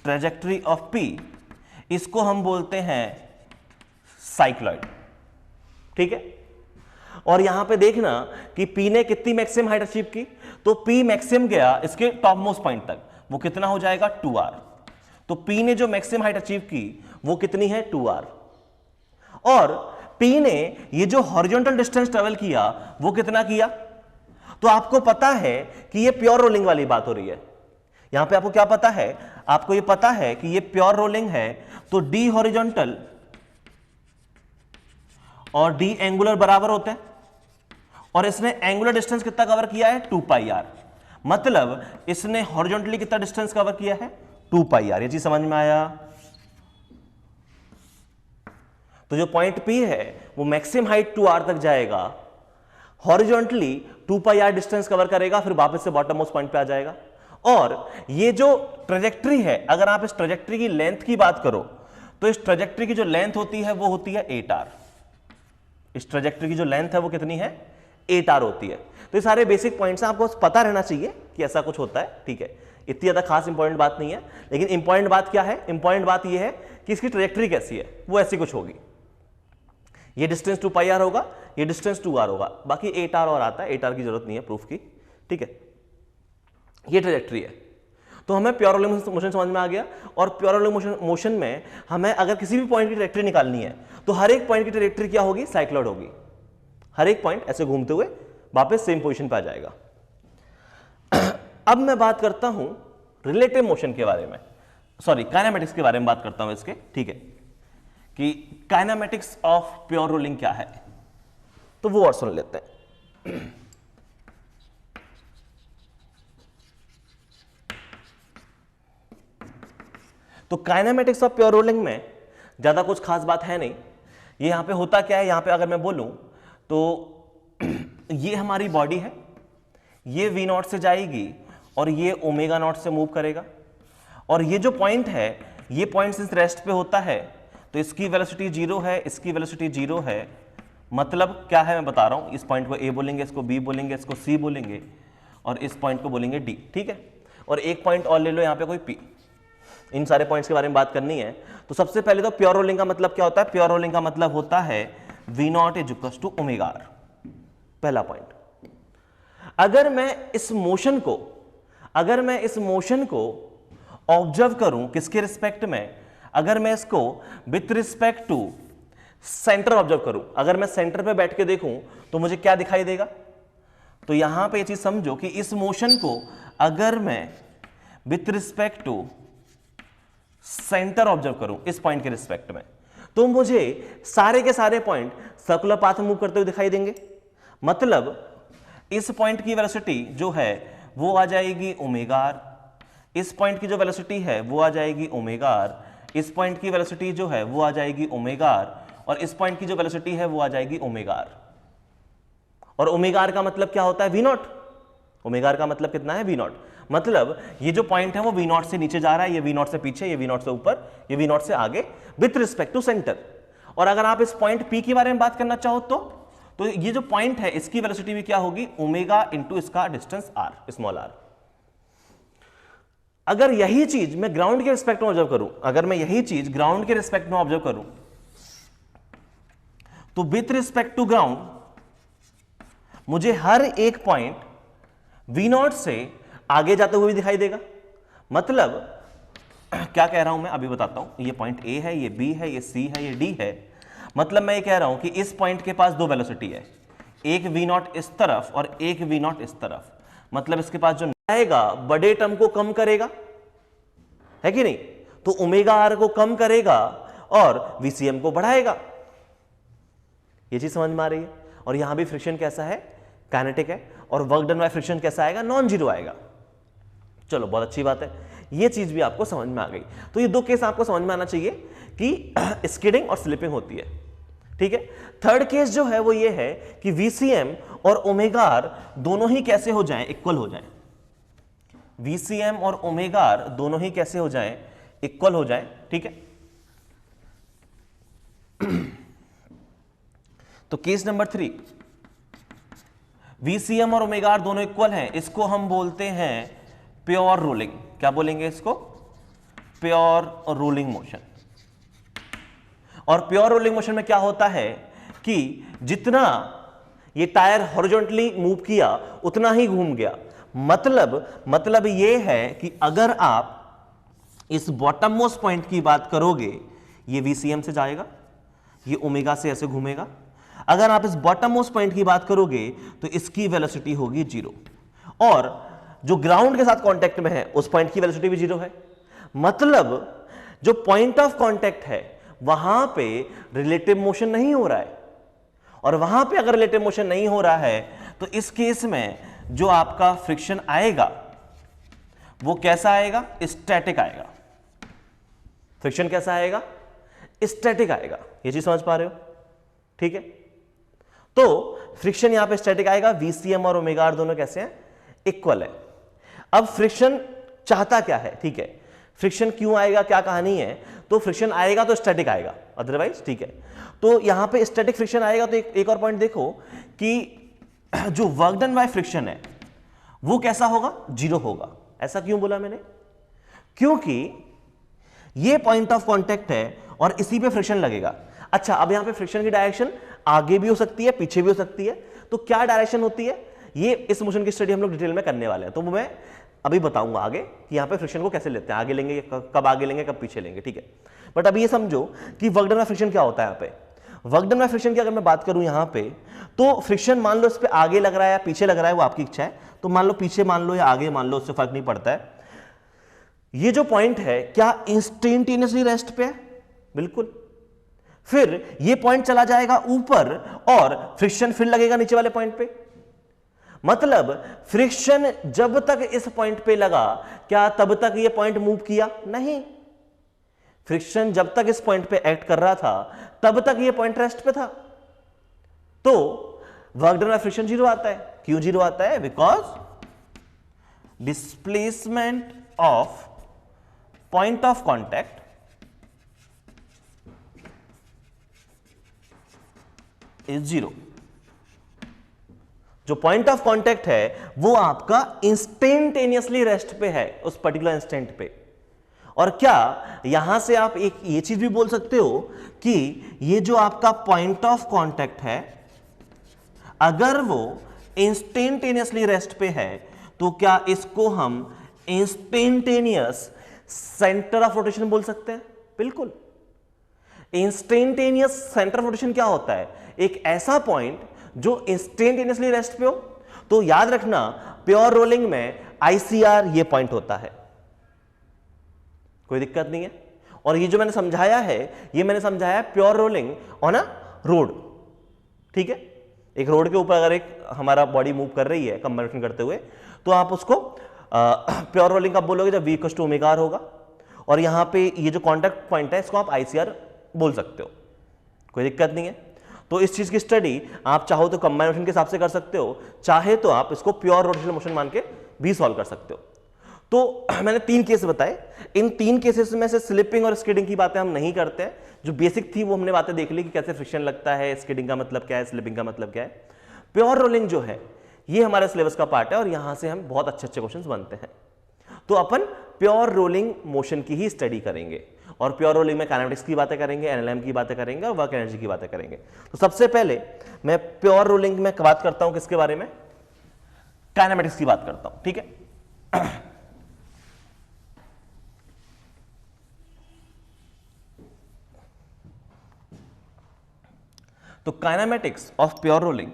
ट्रेजेक्टरी ऑफ P, इसको हम बोलते हैं साइक्लॉइड। ठीक है, और यहां पे देखना कि P ने कितनी मैक्सिमम हाइट अचीव की, तो P मैक्सिमम गया इसके टॉप मोस्ट पॉइंट तक, वो कितना हो जाएगा 2r। तो P ने जो मैक्सिमम हाइट अचीव की वो कितनी है 2r। और P ने ये जो हॉरिजॉन्टल डिस्टेंस ट्रेवल किया वो कितना किया? तो आपको पता है कि ये प्योर रोलिंग वाली बात हो रही है। यहां पे आपको क्या पता है? आपको ये पता है कि ये प्योर रोलिंग है, तो d हॉरिजॉन्टल और d एंगुलर बराबर होते हैं। और इसने एंगुलर डिस्टेंस कितना कवर किया है? 2πr। मतलब इसने हॉरिजॉन्टली कितना डिस्टेंस कवर किया है? 2πr। ये चीज समझ में आया? तो जो पॉइंट P है वो मैक्सिमम हाइट 2r तक जाएगा, हॉरिजॉन्टली 2πr डिस्टेंस कवर करेगा, फिर वापस से बॉटम मोस्ट पॉइंट पे आ जाएगा। और ये जो ट्रेजेक्टरी है, अगर आप इस ट्रेजेक्टरी की लेंथ की बात करो तो इस ट्रेजेक्टरी की जो लेंथ होती है वो होती है 8r। इस ट्रेजेक्टरी की जो लेंथ है वो कितनी है? 8R होती है। तो ये सारे बेसिक पॉइंट्स हैं, आपको पता रहना चाहिए कि ऐसा कुछ होता है, ठीक है। इतनी ज़्यादा खास इंपॉर्टेंट बात नहीं है, लेकिन इंपॉर्टेंट बात क्या है, इंपॉर्टेंट बात ये है कि इसकी ट्रैजेक्टरी कैसी है, वो ऐसी कुछ होगी। ये डिस्टेंस 2πr होगा, ये डिस्टेंस 2r होगा, बाकी 8r और आता है, 8r की जरूरत नहीं है प्रूफ की, ठीक है। ये ट्रैजेक्टरी है। तो हमें प्योर रोलिंग मोशन समझ में आ गया, और प्योर रोलिंग मोशन में हमें अगर किसी भी पॉइंट की ट्रैजेक्टरी निकालनी है तो हर एक पॉइंट की ट्रैजेक्टरी क्या होगी, साइक्लॉइड होगी। हर एक पॉइंट ऐसे घूमते हुए वापस सेम पोजीशन पे आ जाएगा। अब मैं बात करता हूं रिलेटिव मोशन के बारे में, सॉरी काइनेमेटिक्स के बारे में बात करता हूं इसके, ठीक है, कि काइनेमेटिक्स ऑफ प्योर रोलिंग क्या है, तो वो और सुन लेते हैं। तो काइनेमेटिक्स ऑफ प्योर रोलिंग में ज्यादा कुछ खास बात है नहीं। ये यहां पे होता क्या है, यहां पे अगर मैं बोलूं तो ये हमारी बॉडी है, ये V0 से जाएगी और ये ω0 से मूव करेगा, और ये जो पॉइंट है ये पॉइंट इस रेस्ट पे होता है, तो इसकी वेलोसिटी 0 है, इसकी वेलोसिटी 0 है। मतलब क्या है मैं बता रहा हूं, इस पॉइंट को A बोलेंगे, इसको B बोलेंगे, इसको C बोलेंगे, और इस पॉइंट को बोलेंगे D, ठीक है। और एक पॉइंट और ले लो यहां पे कोई P। इन सारे पॉइंट्स के बारे में बात करनी है। तो सबसे पहले तो प्योर रोलिंग का मतलब क्या होता है, प्योर रोलिंग का मतलब होता है V0 = ω/r, पहला पॉइंट। अगर मैं इस मोशन को ऑब्जर्व करूं किसके रिस्पेक्ट में, अगर मैं इसको with respect to centre observe करूं, अगर मैं सेंटर पे बैठ के देखूं तो मुझे क्या दिखाई देगा, तो यहां पे ये चीज समझो कि इस मोशन को अगर मैं with respect to centre observe करूं इस पॉइंट के रिस्पेक्ट में, तो मुझे सारे के सारे पॉइंट सर्कुलर पाथ में मूव करते हुए दिखाई देंगे। मतलब इस पॉइंट की वेलोसिटी जो है वो आ जाएगी ω/r, इस पॉइंट की जो वेलोसिटी है वो आ जाएगी ω/r, इस पॉइंट की वेलोसिटी जो है वो आ जाएगी ω/r, और इस पॉइंट की जो वेलोसिटी है वो आ जाएगी ω/r। और ω/r का मतलब क्या होता है, V0। ω/r का मतलब कितना है, V0। मतलब ये जो पॉइंट है वो V0 से नीचे जा रहा है, ये V0 से पीछे, ये V0 से ऊपर, ये V0 से आगे, विथ रिस्पेक्ट टू सेंटर। और अगर आप इस पॉइंट P के बारे में बात करना चाहो तो ये जो पॉइंट है इसकी वेलोसिटी भी क्या होगी, ω × इसका डिस्टेंस r, स्मॉल r। अगर यही चीज मैं ग्राउंड के रिस्पेक्ट में ऑब्जर्व करूं, अगर मैं यही चीज ग्राउंड के रिस्पेक्ट में ऑब्जर्व करूं, तो विथ रिस्पेक्ट टू ग्राउंड मुझे हर एक पॉइंट V0 से आगे जाते हुए भी दिखाई देगा। मतलब क्या कह रहा हूं मैं, अभी बताता हूं। ये पॉइंट A है, ये B है, ये C है, ये D है। मतलब मैं ये कह रहा हूं कि इस पॉइंट के पास दो वेलोसिटी है, एक V0 इस तरफ और एक V0 इस तरफ। मतलब इसके पास जो आएगा बड़े टर्म को कम करेगा, है कि नहीं, तो ω/r को कम करेगा और VCM को बढ़ाएगा। ये चीज समझ में आ रही है। और यहां भी फ्रिक्शन कैसा है, काइनेटिक है, और वर्क डन बाय फ्रिक्शन कैसा आएगा, नॉन जीरो आएगा। चलो बहुत अच्छी बात है, ये चीज भी आपको समझ में आ गई। तो ये दो केस आपको समझ में आना चाहिए कि स्किडिंग और स्लिपिंग होती है, ठीक है। थर्ड केस जो है वो ये है कि VCM और ω/r दोनों ही कैसे हो जाएं, इक्वल हो जाएं। VCM और ω/r दोनों ही कैसे हो जाएं, इक्वल हो जाएं, ठीक है। तो केस नंबर 3, VCM और ω/r दोनों इक्वल हैं, इसको हम बोलते हैं प्योर रोलिंग। क्या बोलेंगे इसको, प्योर रोलिंग मोशन। और प्योर रोलिंग मोशन में क्या होता है कि जितना ये टायर हॉरिजॉन्टली मूव किया उतना ही घूम गया। मतलब ये है कि अगर आप इस बॉटम मोस्ट पॉइंट की बात करोगे, ये VCM से जाएगा, ये ω से ऐसे घूमेगा। अगर आप इस बॉटम मोस्ट पॉइंट की बात करोगे तो इसकी वेलोसिटी होगी 0, और जो ग्राउंड के साथ कांटेक्ट में है उस पॉइंट की वेलोसिटी भी 0 है। मतलब जो पॉइंट ऑफ कांटेक्ट है वहां पे रिलेटिव मोशन नहीं हो रहा है, और वहां पे अगर रिलेटिव मोशन नहीं हो रहा है तो इस केस में जो आपका फ्रिक्शन आएगा वो कैसा आएगा, स्टैटिक आएगा। फ्रिक्शन कैसा आएगा, स्टैटिक आएगा। ये चीज समझ पा रहे हो, ठीक है। तो फ्रिक्शन यहां पे स्टैटिक आएगा, VCM और ω/r दोनों कैसे हैं, इक्वल है। अब फ्रिक्शन चाहता क्या है, ठीक है, फ्रिक्शन क्यों आएगा, क्या कहानी है, तो फ्रिक्शन आएगा तो स्टैटिक आएगा, अदरवाइज, ठीक है। तो यहां पे स्टैटिक फ्रिक्शन आएगा तो एक और पॉइंट देखो कि जो वर्क डन बाय फ्रिक्शन है वो कैसा होगा, 0 होगा। ऐसा क्यों बोला मैंने, क्योंकि ये पॉइंट ऑफ कांटेक्ट है और इसी पे फ्रिक्शन लगेगा। अच्छा, अब यहां पे फ्रिक्शन की डायरेक्शन आगे भी हो सकती है, पीछे भी हो सकती है, तो क्या डायरेक्शन होती है, ये इस मोशन की स्टडी हम लोग डिटेल में करने वाले हैं। तो मैं अभी बताऊंगा आगे कि यहां पे फ्रिक्शन को कैसे लेते हैं, आगे लेंगे, कब आगे लेंगे, कब पीछे लेंगे, ठीक है। बट अभी ये समझो कि वर्क डन बाय फ्रिक्शन क्या होता है। यहाँ पे वर्क डन बाय फ्रिक्शन की अगर मैं बात करूं यहां पे, तो फ्रिक्शन मान लो इस पे आगे लग रहा है या पीछे लग रहा है, वो आपकी इच्छा है। तो मान लो पीछे मान लो या आगे मान लो, उससे फर्क नहीं पड़ता है। ये जो पॉइंट है क्या इंस्टेंटेनियसली रेस्ट पे है, बिल्कुल। फिर ये पॉइंट चला जाएगा ऊपर और फ्रिक्शन फिर लगेगा नीचे वाले पॉइंट पे। मतलब फ्रिक्शन जब तक इस पॉइंट पे लगा, क्या तब तक ये पॉइंट मूव किया, नहीं। फ्रिक्शन जब तक इस पॉइंट पे एक्ट कर रहा था तब तक ये पॉइंट रेस्ट पे था। तो वर्क डन बाय फ्रिक्शन 0 आता है। क्यों 0 आता है, because displacement of point of contact is 0। जो पॉइंट ऑफ कांटेक्ट है वो आपका इंस्टेंटेनियसली रेस्ट पे है उस पर्टिकुलर इंस्टेंट पे। और क्या यहां से आप एक ये चीज भी बोल सकते हो कि ये जो आपका पॉइंट ऑफ कांटेक्ट है, अगर वो इंस्टेंटेनियसली रेस्ट पे है तो क्या इसको हम इंस्टेंटेनियस सेंटर ऑफ रोटेशन बोल सकते हैं, बिल्कुल। इंस्टेंटेनियस सेंटर ऑफ रोटेशन क्या होता है, एक ऐसा पॉइंट जो इंस्टेंटेनियसली रेस्ट पे हो। तो याद रखना प्योर रोलिंग में आईसीआर ये पॉइंट होता है, कोई दिक्कत नहीं है। और ये जो मैंने समझाया है, ये मैंने समझाया pure rolling on a road, ठीक है। एक रोड के ऊपर अगर एक हमारा बॉडी मूव कर रही है कंबाइनेशन करते हुए, तो आप उसको प्योर रोलिंग कब बोलोगे, जब v = ओमेगा r होगा। और यहां पे ये जो कॉन्टैक्ट पॉइंट है इसको आप आईसीआर बोल सकते हो, कोई दिक्कत नहीं है। तो इस चीज की स्टडी आप चाहो तो कंबाइंड मोशन के हिसाब से कर सकते हो, चाहे तो आप इसको प्योर रोटेशनल मोशन मान के भी सॉल्व कर सकते हो। तो मैंने 3 केस बताए, इन 3 केसेस में से स्लिपिंग और स्किडिंग की बातें हम नहीं करते हैं। जो बेसिक थी वो हमने बातें देख ली कि कैसे फ्रिक्शन लगता है, स्किडिंग का मतलब क्या है, स्लिपिंग का मतलब क्या है। प्योर रोलिंग जो है ये हमारे सिलेबस का पार्ट है और यहां से हम बहुत अच्छे अच्छे क्वेश्चंस बनते हैं। तो अपन प्योर रोलिंग मोशन की ही स्टडी करेंगे और प्योर रोलिंग में काइनेमेटिक्स की बातें करेंगे, एनएलएम की बातें करेंगे और वर्क एनर्जी की बातें करेंगे। तो सबसे पहले मैं प्योर रोलिंग में बात करता हूं किसके बारे में, काइनेमेटिक्स की बात करता हूं, ठीक है। तो काइनेमेटिक्स ऑफ प्योर रोलिंग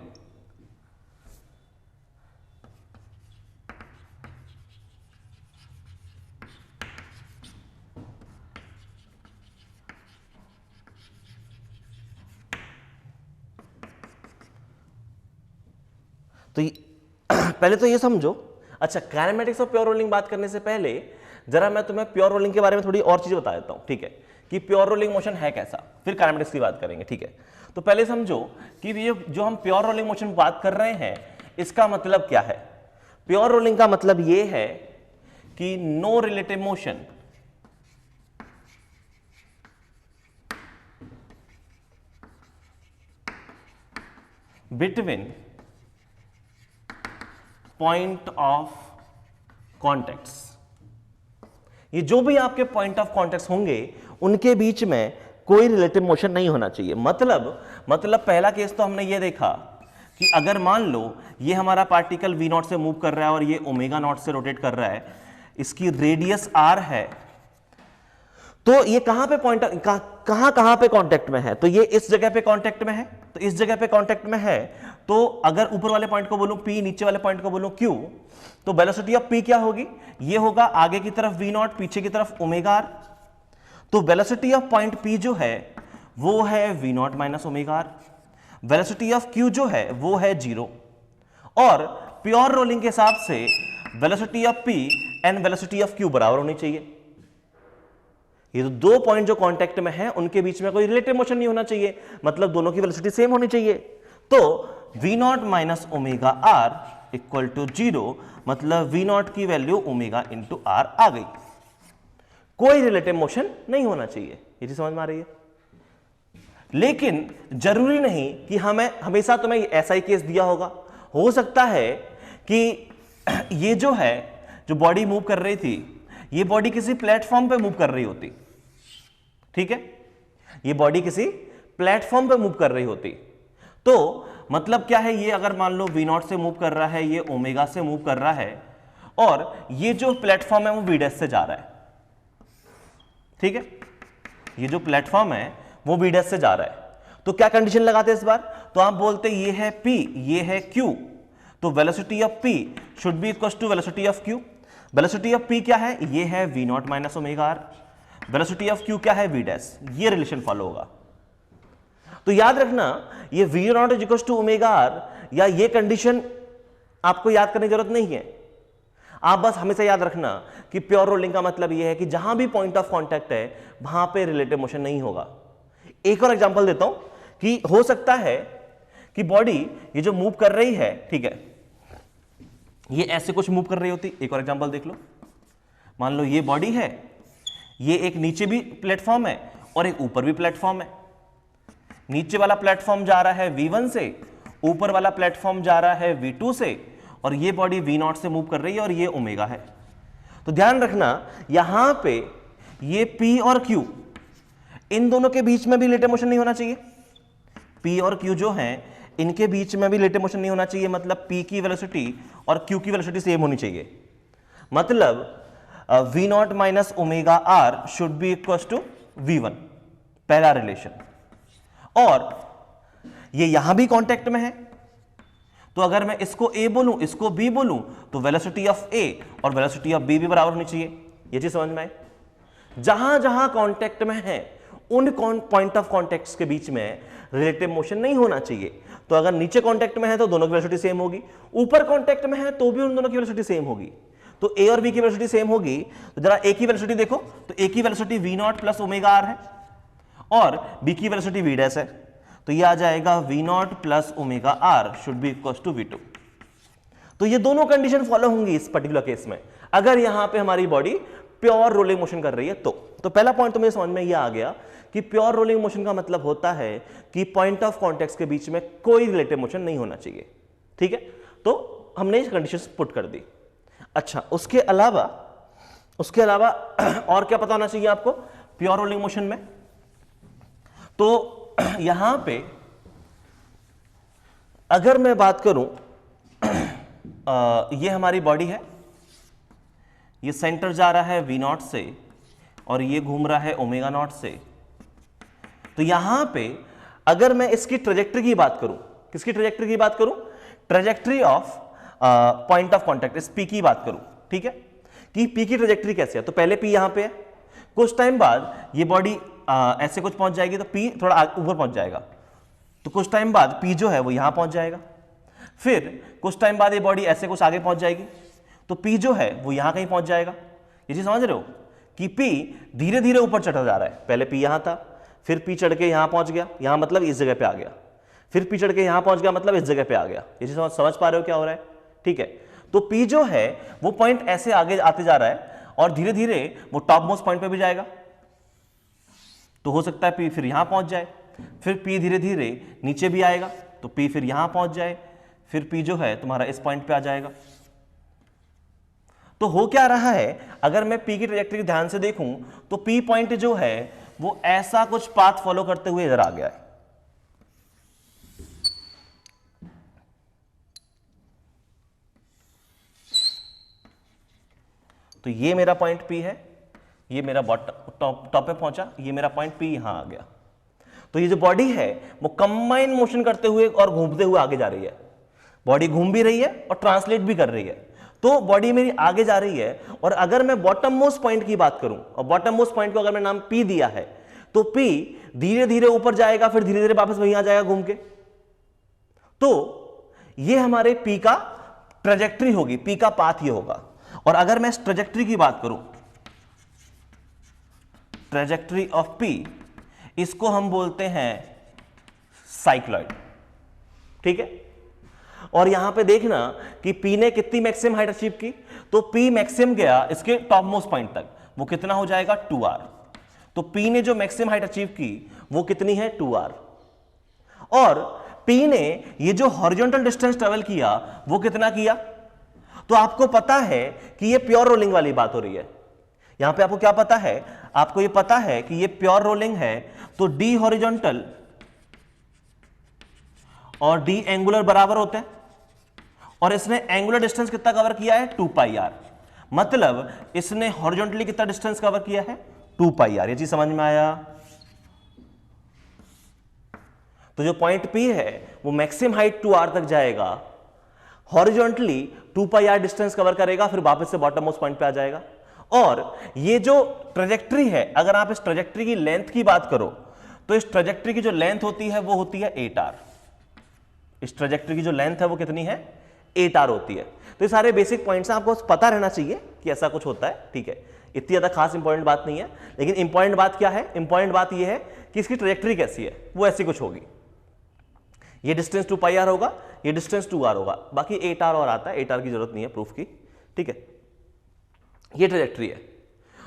तो पहले तो ये समझो। अच्छा, काइनेमेटिक्स ऑफ प्योर रोलिंग बात करने से पहले जरा मैं तुम्हें प्योर रोलिंग के बारे में थोड़ी और चीजें बता देता हूं, ठीक है, कि प्योर रोलिंग मोशन है कैसा, फिर काइनेमेटिक्स की बात करेंगे, ठीक है। तो पहले समझो कि ये जो हम प्योर रोलिंग मोशन बात कर रहे हैं इसका मतलब क्या है। प्योर रोलिंग का मतलब ये है कि no relative motion between point of contacts. ये जो भी आपके पॉइंट ऑफ कॉन्टेक्ट्स होंगे उनके बीच में कोई रिलेटिव मोशन नहीं होना चाहिए। मतलब पहला केस तो हमने ये देखा कि अगर मान लो ये हमारा पार्टिकल v0 से मूव कर रहा है और ये ओमेगा0 से रोटेट कर रहा है, इसकी रेडियस r है, तो ये कहां पे पॉइंट कहां पे कांटेक्ट में है, तो ये इस जगह पे कांटेक्ट में है, तो इस जगह पे कांटेक्ट में है। तो अगर ऊपर वाले पॉइंट को बोलूं p, नीचे वाले पॉइंट को बोलूं q, तो वेलोसिटी ऑफ p क्या होगी, ये होगा आगे की तरफ v0, पीछे की तरफ ओमेगा r। तो वेलोसिटी ऑफ पॉइंट p जो है वो है v0 minus omega r। Velocity of q जो है वो है 0। और प्योर रोलिंग के हिसाब से velocity of p and velocity of q बराबर होनी चाहिए। ये तो दो पॉइंट जो कांटेक्ट में हैं उनके बीच में कोई रिलेटिव मोशन नहीं होना चाहिए, मतलब दोनों की वेलोसिटी सेम होनी चाहिए। तो v0 minus omega r equal to 0, मतलब v0 की वैल्यू ओमेगा इंटू r आ गई। कोई रिलेटिव मोशन नहीं होना चाहिए, ये चीज समझ में आ रही है। लेकिन जरूरी नहीं कि हमें हमेशा तुम्हें ऐसा ही केस दिया होगा हो सकता है कि ये जो है, जो बॉडी मूव कर रही थी, ये बॉडी किसी प्लेटफॉर्म पे मूव कर रही होती, ठीक है, ये बॉडी किसी प्लेटफॉर्म पे मूव कर रही होती। तो मतलब क्या है, ये अगर मान लो V0 से मूव कर रहा है, ये ओमेगा से मूव कर रहा है, और ये जो प्लेटफॉर्म है वो V' से जा रहा है, ठीक है, ये जो प्लेटफॉर्म है वो V' से जा रहा है। तो क्या कंडीशन लगाते हैं इस बार, तो आप बोलते ये है P, ये है Q, तो velocity of P should be equal to velocity of Q। Velocity of P क्या है, ये है V0 minus omega R, velocity of Q क्या है, V', ये रिलेशन फॉलो होगा। तो याद रखना, ये V0 is equal to omega R, या ये कंडीशन आपको याद करने की जरूरत नहीं है। आप बस हमेशा याद रखना कि प्योर रोलिंग का मतलब यह है कि जहां भी पॉइंट ऑफ कांटेक्ट है वहां पे रिलेटिव मोशन नहीं होगा। एक और एग्जांपल देता हूं कि हो सकता है कि बॉडी ये जो मूव कर रही है, ठीक है, ये ऐसे कुछ मूव कर रही होती। एक और एग्जांपल देख लो, मान लो ये बॉडी है, ये एक नीचे भी प्लेटफॉर्म है और एक ऊपर भी प्लेटफॉर्म है। नीचे वाला प्लेटफॉर्म जा रहा है V1 से, ऊपर वाला प्लेटफॉर्म जा रहा है V2 से, और ये बॉडी V0 से मूव कर रही है और ये ओमेगा है। तो ध्यान रखना यहां पे ये P और Q, इन दोनों के बीच में भी रिलेटिव मोशन नहीं होना चाहिए। P और Q जो हैं इनके बीच में भी रिलेटिव मोशन नहीं होना चाहिए, मतलब P की वेलोसिटी और Q की वेलोसिटी सेम होनी चाहिए। मतलब V0 minus omega R should be equal to V1, पहला रिलेशन। और ये यहां भी कांटेक्ट में है, तो अगर मैं इसको A बोलूं, इसको B बोलूं, तो वेलोसिटी ऑफ A और वेलोसिटी ऑफ B भी बराबर होनी चाहिए। ये चीज समझ में आए? जहां जहां कांटेक्ट में है उन पॉइंट ऑफ कांटेक्ट के बीच में रिलेटिव मोशन नहीं होना चाहिए। तो अगर नीचे कांटेक्ट में है तो दोनों की वेलोसिटी सेम होगी, ऊपर कांटेक्ट में है तो भी उन दोनों की वेलोसिटी सेम होगी। तो A और B की वेलोसिटी सेम होगी। तो जरा A की वेलोसिटी देखो, तो A की velocity V0 plus omega are है और B की वेलोसिटी V' है, तो ये आ जाएगा V0 plus omega R should be equal to V2। तो ये दोनों कंडीशन फॉलो होंगी इस पर्टिकुलर केस में, अगर यहां पे हमारी बॉडी प्योर रोलिंग मोशन कर रही है तो पहला पॉइंट तो मेरे समझ में ये आ गया कि प्योर रोलिंग मोशन का मतलब होता है कि पॉइंट ऑफ कांटेक्ट के बीच में कोई रिलेटिव मोशन नहीं होना चाहिए, ठीक है। तो हमने कंडीशंस पुट कर दी। अच्छा, उसके अलावा और क्या पता होना चाहिए आपको प्योर रोलिंग मोशन में? तो यहां पे अगर मैं बात करूं, ये हमारी बॉडी है, ये सेंटर जा रहा है V0 से और ये घूम रहा है ओमेगा नॉट से। तो यहां पे अगर मैं इसकी ट्रेजेक्टरी की बात करूं, किसकी ट्रेजेक्टरी की बात करूं? Trajectory of point of contact, इस P की बात करूं, ठीक है, कि P की ट्रेजेक्टरी कैसे है। तो पहले P यहां पे है, कुछ टाइम बाद ये बॉडी ऐसे कुछ पहुंच जाएगी तो P थोड़ा ऊपर पहुंच जाएगा, तो कुछ टाइम बाद P जो है वो यहां पहुंच जाएगा। फिर कुछ टाइम बाद ये बॉडी ऐसे कुछ आगे पहुंच जाएगी तो P जो है वो यहां कहीं पहुंच जाएगा। ये चीज समझ रहे हो कि P धीरे धीरे ऊपर चढ़ा जा रहा है। पहले P यहां था, फिर P चढ़ के यहां पहुंच गया, यहां मतलब इस जगह पे आ गया, फिर P चढ़ के यहां पहुंच गया मतलब इस जगह पे आ गया। ये चीज समझ पा रहे हो क्या हो रहा है? ठीक है, तो P जो है वो पॉइंट ऐसे आगे आते जा रहा है और धीरे धीरे वो टॉप मोस्ट पॉइंट पे भी जाएगा। तो हो सकता है P फिर यहां पहुंच जाए, फिर P धीरे धीरे नीचे भी आएगा तो P फिर यहां पहुंच जाए, फिर P जो है तुम्हारा इस पॉइंट पे आ जाएगा। तो हो क्या रहा है, अगर मैं P की ट्रैजेक्टरी ध्यान से देखूं तो P पॉइंट जो है वो ऐसा कुछ पाथ फॉलो करते हुए इधर आ गया है। तो ये मेरा पॉइंट P है, ये मेरा टॉप पे पहुंचा, ये मेरा पॉइंट P यहां आ गया। तो ये जो बॉडी है वो कंबाइन मोशन करते हुए और घूमते हुए आगे जा रही है। बॉडी घूम भी रही है और ट्रांसलेट भी कर रही है, तो बॉडी मेरी आगे जा रही है। और अगर मैं बॉटम मोस्ट पॉइंट की बात करूं, और बॉटम मोस्ट पॉइंट को अगर मैं नाम P दिया है, तो P धीरे धीरे ऊपर जाएगा, फिर धीरे धीरे वापस वहीं आ जाएगा घूम के। तो ये हमारे P का ट्रेजेक्टरी होगी, P का पाथ ये होगा। और अगर मैं इस ट्रेजेक्टरी की बात करूं, ट्रेजेक्टरी ऑफ P, इसको हम बोलते हैं साइक्लॉइड, ठीक है। और यहां पे देखना कि P ने कितनी मैक्सिमम हाइट अचीव की, तो P मैक्सिमम गया इसके टॉप मोस्ट पॉइंट तक, वो कितना हो जाएगा 2r। तो P ने जो मैक्सिमम हाइट अचीव की वो कितनी है 2r। और P ने ये जो हॉरिजॉन्टल डिस्टेंस ट्रेवल किया वो कितना किया, तो आपको पता है कि ये प्योर रोलिंग वाली बात हो रही है। यहां पे आपको क्या पता है, आपको ये पता है कि ये प्योर रोलिंग है, तो D हॉरिजॉन्टल और D एंगुलर बराबर होते हैं, और इसने एंगुलर डिस्टेंस कितना कवर किया है 2 पाई आर, मतलब इसने हॉरिजॉन्टली कितना डिस्टेंस कवर किया है 2 पाई आर। ये चीज समझ में आया। तो जो पॉइंट P है वो मैक्सिमम हाइट 2 आर तक जाएगा, horizontally 2 pi R distance cover करेगा, फिर वापस से बॉटम मोस्ट पॉइंट पे आ जाएगा। और ये जो ट्रेजेक्ट्री है, अगर आप इस ट्रेजेक्ट्री की लेंथ की बात करो तो इस ट्रेजेक्ट्री की जो लेंथ होती है वो होती है 8 आर। इस ट्रेजेक्ट्री की जो लेंथ है वो कितनी है 8 आर होती है। तो ये सारे बेसिक पॉइंट्स आपको पता रहना चाहिए कि ऐसा कुछ होता है, ठीक है। इतनी ज्यादा खास इंपॉर्टेंट बात नहीं है, लेकिन इंपॉर्टेंट बात क्या है, इंपॉर्टेंट बात ये है कि इसकी ट्रेजेक्ट्री कैसी है, वो ऐसी कुछ होगी। ये डिस्टेंस 2 पाई आर होगा, ये डिस्टेंस 2 आर होगा, बाकी 8 आर और आता है, 8 आर की जरूरत नहीं है प्रूफ की, ठीक है। ये ट्रेजेक्ट्री है।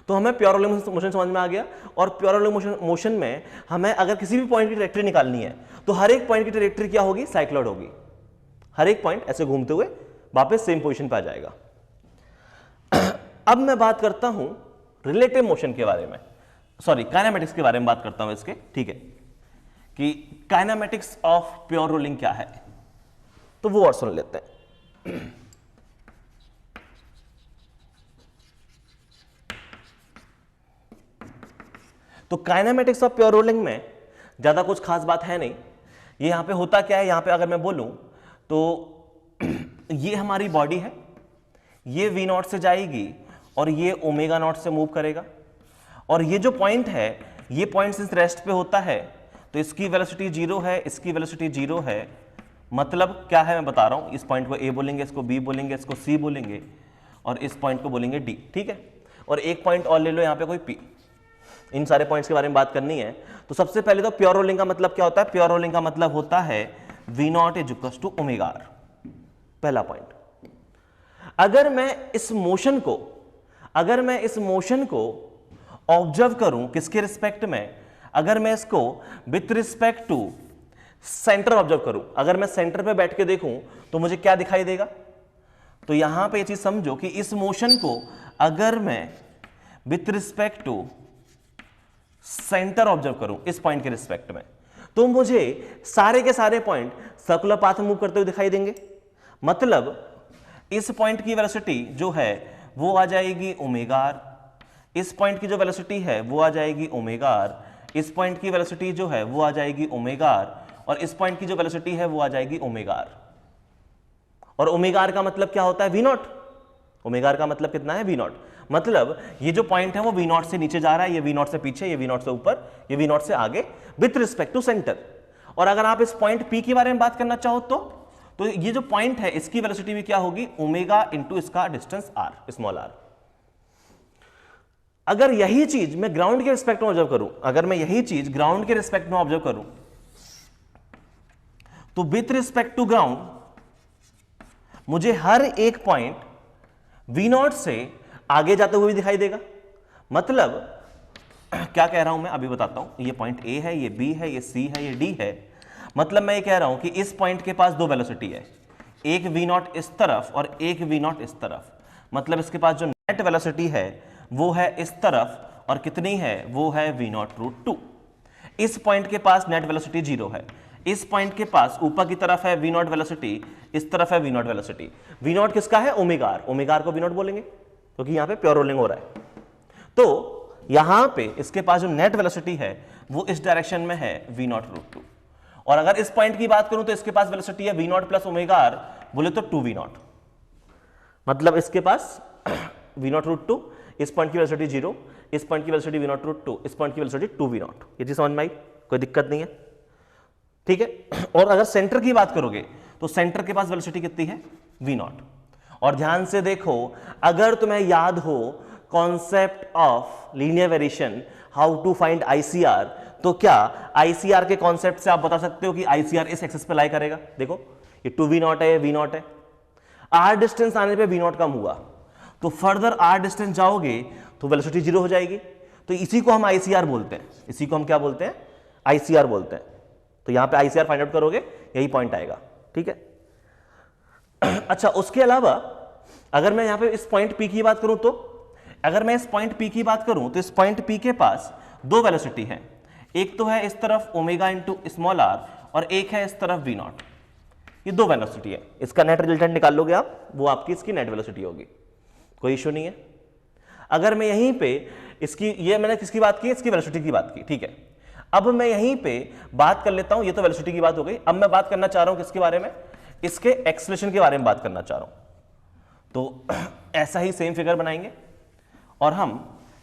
तो हमें प्योर रोलिंग मोशन समझ में आ गया, और प्योर रोलिंग मोशन में हमें अगर किसी भी पॉइंट की ट्रेजेक्ट्री निकालनी है तो हर एक पॉइंट की ट्रेजेक्ट्री क्या होगी, साइक्लॉइड होगी। हर एक पॉइंट ऐसे घूमते हुए वापस सेम पोजीशन पे आ जाएगा। अब मैं बात करता हूं रिलेटिव मोशन के बारे में, सॉरी काइनेमेटिक्स के बारे में बात करता हूं इसके, ठीक है, कि काइनेमेटिक्स ऑफ प्योर रोलिंग क्या है, तो वो और सुन लेते हैं। तो काइनेमेटिक्स ऑफ प्योर रोलिंग में ज्यादा कुछ खास बात है नहीं। ये यहां पे होता क्या है, यहां पे अगर मैं बोलूं तो ये हमारी बॉडी है, ये V नॉट से जाएगी और ये ओमेगा नॉट से मूव करेगा, और ये जो पॉइंट है ये पॉइंट इस रेस्ट पे होता है, तो इसकी वेलोसिटी 0 है, इसकी वेलोसिटी 0 है। मतलब क्या है मैं बता रहा हूं, इस पॉइंट को A बोलेंगे, इसको B बोलेंगे, इसको C बोलेंगे, और इस पॉइंट को बोलेंगे D, ठीक है। और एक पॉइंट और ले लो यहां पे कोई P। इन सारे पॉइंट्स के बारे में बात करनी है। तो सबसे पहले तो प्योर रोलिंग का मतलब क्या होता है, प्योर रोलिंग का मतलब होता है V not is equal to omega R, पहला पॉइंट। अगर मैं इस मोशन को ऑब्जर्व करूं किसके रिस्पेक्ट में, अगर मैं इसको with respect to centre observe करूं, अगर मैं सेंटर पे बैठ के देखूं तो मुझे क्या दिखाई देगा, तो यहां पे ये चीज समझो कि इस मोशन को अगर मैं with respect to centre observe करूं इस पॉइंट के रिस्पेक्ट में, तो मुझे सारे के सारे पॉइंट सर्कुलर पाथ में मूव करते हुए दिखाई देंगे। मतलब इस पॉइंट की वेलोसिटी जो है वो आ जाएगी ओमेगा आर, इस पॉइंट की जो वेलोसिटी है वो आ जाएगी ओमेगा आर, इस पॉइंट की वेलोसिटी जो है वो आ जाएगी ओमेगा आर, और इस पॉइंट की जो वेलोसिटी है वो आ जाएगी ओमेगा आर। और ओमेगा आर का मतलब क्या होता है, वी नॉट। ओमेगा आर का मतलब कितना है, वी नॉट। मतलब ये जो पॉइंट है वो वी नॉट से नीचे जा रहा है, ये वी नॉट से पीछे, ये वी नॉट से ऊपर, ये वी नॉट से आगे विथ रिस्पेक्ट टू सेंटर। और अगर आप इस पॉइंट पी के बारे में बात करना चाहो तो ये जो पॉइंट है इसकी वेलोसिटी भी क्या होगी, ओमेगा इंटू इसका डिस्टेंस आर, स्मॉल आर। अगर यही चीज मैं ग्राउंड के रिस्पेक्ट में ऑब्जर्व करूं, अगर मैं यही चीज ग्राउंड के रिस्पेक्ट में ऑब्जर्व करूं, तो विथ रिस्पेक्ट टू ग्राउंड मुझे हर एक पॉइंट वी नॉट से आगे जाते हुए भी दिखाई देगा। मतलब क्या कह रहा हूं मैं अभी बताता हूं। ये पॉइंट ए है, ये बी है, ये सी है, ये डी है। मतलब मैं ये कह रहा हूं कि इस पॉइंट के पास दो वेलोसिटी है, एक वी नॉट इस तरफ और एक वी नॉट इस तरफ। मतलब इसके पास जो नेट वेलोसिटी है वो है इस तरफ, और कितनी है, वो है वी नॉट रूट 2। इस पॉइंट के पास नेट वेलोसिटी 0 है, इस पॉइंट के पास ऊपर की तरफ है वी नॉट वेलोसिटी, इस तरफ है V not velocity. V not किसका है, ओमेगा आर। ओमेगा आर को वी नॉट बोलेंगे क्योंकि यहां पे प्योर रोलिंग हो रहा है। तो यहां पे इसके पास जो नेट वेलोसिटी है वो इस डायरेक्शन में है वी नॉट रूट 2। और अगर इस पॉइंट की बात करूं तो इसके पास वेलोसिटी है V not plus omega R, बोले तो 2 वी नॉट। मतलब इसके पास वी नॉट रूट 2, इस पॉइंट की वेलोसिटी 0, इस पॉइंट की वेलोसिटी वी नॉट रूट 2, इस पॉइंट की वेलोसिटी 2 वी नॉट। ये चीज समझ में आई, कोई दिक्कत नहीं है, ठीक है। और अगर सेंटर की बात करोगे तो सेंटर के पास वेलोसिटी कितनी है, वी नॉट। और ध्यान से देखो, अगर तुम्हें याद हो concept of linear variation, how to find ICR, तो क्या आईसीआर के कॉन्सेप्ट से आप बता सकते हो कि आईसीआर इस एक्सिस पे लाई करेगा। देखो ये 2 वी नॉट है, ये वी नॉट है, आर डिस्टेंस आने पे वी नॉट कम हुआ, तो फर्दर आर डिस्टेंस जाओगे तो वेलोसिटी 0 हो जाएगी। तो इसी को हम आईसीआर बोलते हैं, इसी को हम क्या बोलते हैं, आईसीआर बोलते हैं, तो यहां पे ICR फाइंड आउट करोगे, यही पॉइंट आएगा, ठीक है। अच्छा, उसके अलावा अगर मैं यहां पे इस पॉइंट P की बात करूं, तो अगर मैं इस पॉइंट P की बात करूं तो इस पॉइंट P के पास दो वेलोसिटी है, एक तो है इस तरफ ओमेगा इंटू स्मॉल r और एक है इस तरफ v नॉट। ये दो वेलोसिटी है, इसका नेट रिजल्टेंट निकाल लोगे आप, वो आपकी इसकी नेट वेलोसिटी होगी, कोई इशू नहीं है। अगर मैं यहीं पे इसकी, ये मैंने किसकी बात की, इसकी वेलोसिटी की बात की, ठीक है। अब मैं यहीं पे बात कर लेता हूं, ये तो वेलोसिटी की बात हो गई। अब मैं बात करना चाह रहा हूं किसके बारे में, इसके एक्सेलरेशन के बारे में बात करना चाह रहा हूं। तो ऐसा ही सेम फिगर बनाएंगे और हम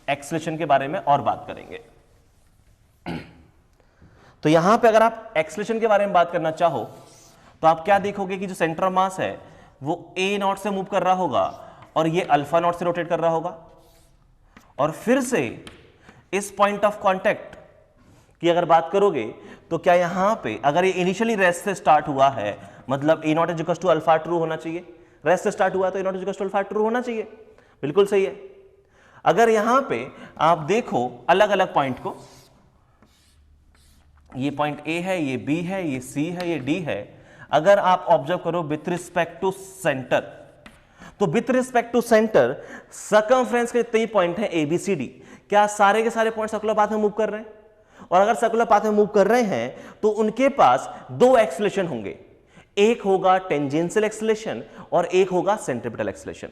एक्सेलरेशन के बारे में और बात करेंगे। तो यहां पे अगर आप एक्सेलरेशन के बारे में बात करना चाहो तो आप क्या देखोगे कि जो सेंटर ऑफ मास है वो a नॉट से मूव कर रहा होगा और ये अल्फा नॉट से रोटेट कर रहा होगा, और फिर से इस पॉइंट ऑफ कांटेक्ट की अगर बात करोगे तो क्या यहां पे अगर ये इनिशियली रेस्ट से स्टार्ट हुआ है, मतलब a not is equal to alpha ट्रू होना चाहिए, रेस्ट से स्टार्ट हुआ तो a not is equal to alpha ट्रू होना चाहिए, बिल्कुल सही है। अगर यहां पे आप देखो अलग अलग पॉइंट को, ये पॉइंट A है, ये B है, ये C है, ये D है, अगर आप ऑब्जर्व करो विथ रिस्पेक्ट टू सेंटर, तो with respect to centre circumference के जितने पॉइंट हैं A B C D, क्या सारे के सारे पॉइंट सर्कुलर पाथ में मूव कर रहे हैं? और अगर सर्कुलर पाथ में मूव कर रहे हैं तो उनके पास दो एक्सेलरेशन होंगे, एक होगा टेंजेंशियल एक्सेलरेशन और एक होगा सेंट्रीपिटल एक्सेलरेशन।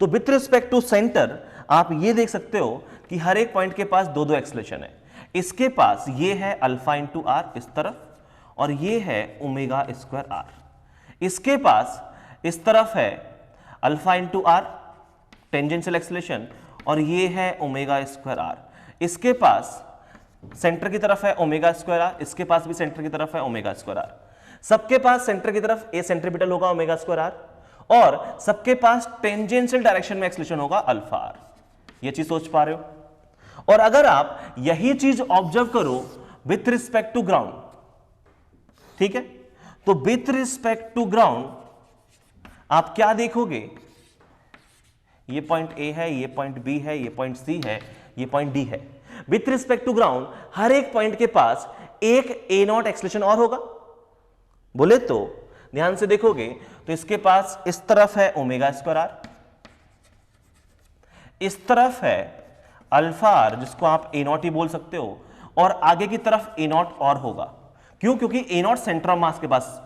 तो विथ रिस्पेक्ट टू सेंटर आप ये देख सकते हो कि हर एक पॉइंट के पास दो दो एक्सेलरेशन है। इसके पास ये है अल्फा इंटू आर इस तरफ और ये है ओमेगा स्क्वायर आर, इसके पास इस तरफ है alpha into R tangential acceleration और ये है ओमेगा स्क्वायर आर, इसके पास सेंटर की तरफ है ओमेगा स्क्वायर आर, इसके पास भी सेंटर की तरफ है ओमेगा स्क्वायर आर। सबके पास सेंटर की तरफ ए सेंट्रीपिटल होगा ओमेगा स्क्वायर आर और सबके पास टेंजेंशियल डायरेक्शन में एक्सेलरेशन होगा अल्फा आर। ये चीज सोच पा रहे हो? और अगर आप यही चीज ऑब्जर्व करो विथ रिस्पेक्ट टू ग्राउंड, ठीक है, तो विथ रिस्पेक्ट टू ग्राउंड आप क्या देखोगे, ये पॉइंट ए है, ये पॉइंट बी है, ये पॉइंट सी है, ये पॉइंट डी है। विथ रिस्पेक्ट टू ग्राउंड हर एक पॉइंट के पास एक ए नॉट एक्सेलरेशन और होगा। बोले तो ध्यान से देखोगे तो इसके पास इस तरफ है ओमेगा स्क्वायर आर, इस तरफ है अल्फा आर जिसको आप ए नॉट ही बोल सकते हो, और आगे की तरफ ए नॉट और होगा। क्यों? क्योंकि a naught centre of mass के पास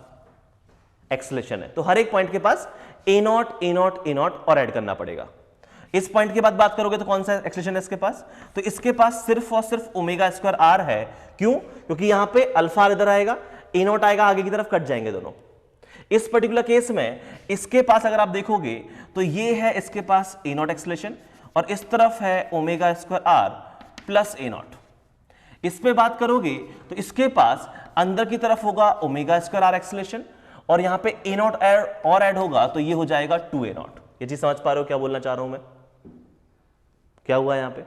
एक्सेलरेशन है, तो हर एक पॉइंट के पास a naught a naught a naught और ऐड करना पड़ेगा। इस पॉइंट के बाद बात करोगे तो कौन सा एक्सेलरेशन है इसके पास, तो इसके पास सिर्फ और सिर्फ ओमेगा स्क्वायर आर है। क्यों? क्योंकि यहां पे अल्फा आर इधर आएगा, ए नॉट आएगा, आगे की तरफ कट जाएंगे दोनों। इस पर्टिकुलर केस में इसके पास अगर आप देखोगे तो ये है इसके पास ए नॉट एक्सेलरेशन और इस तरफ है omega square R plus A not. इस पे बात करोगे तो इसके पास अंदर की तरफ होगा ओमेगा स्क्वायर आर एक्सेलरेशन और यहां पे ए नॉट और ऐड होगा तो ये हो जाएगा 2a नॉट। ये चीज समझ पा रहे हो क्या बोलना चाह रहा हूं मैं? क्या हुआ यहां पे?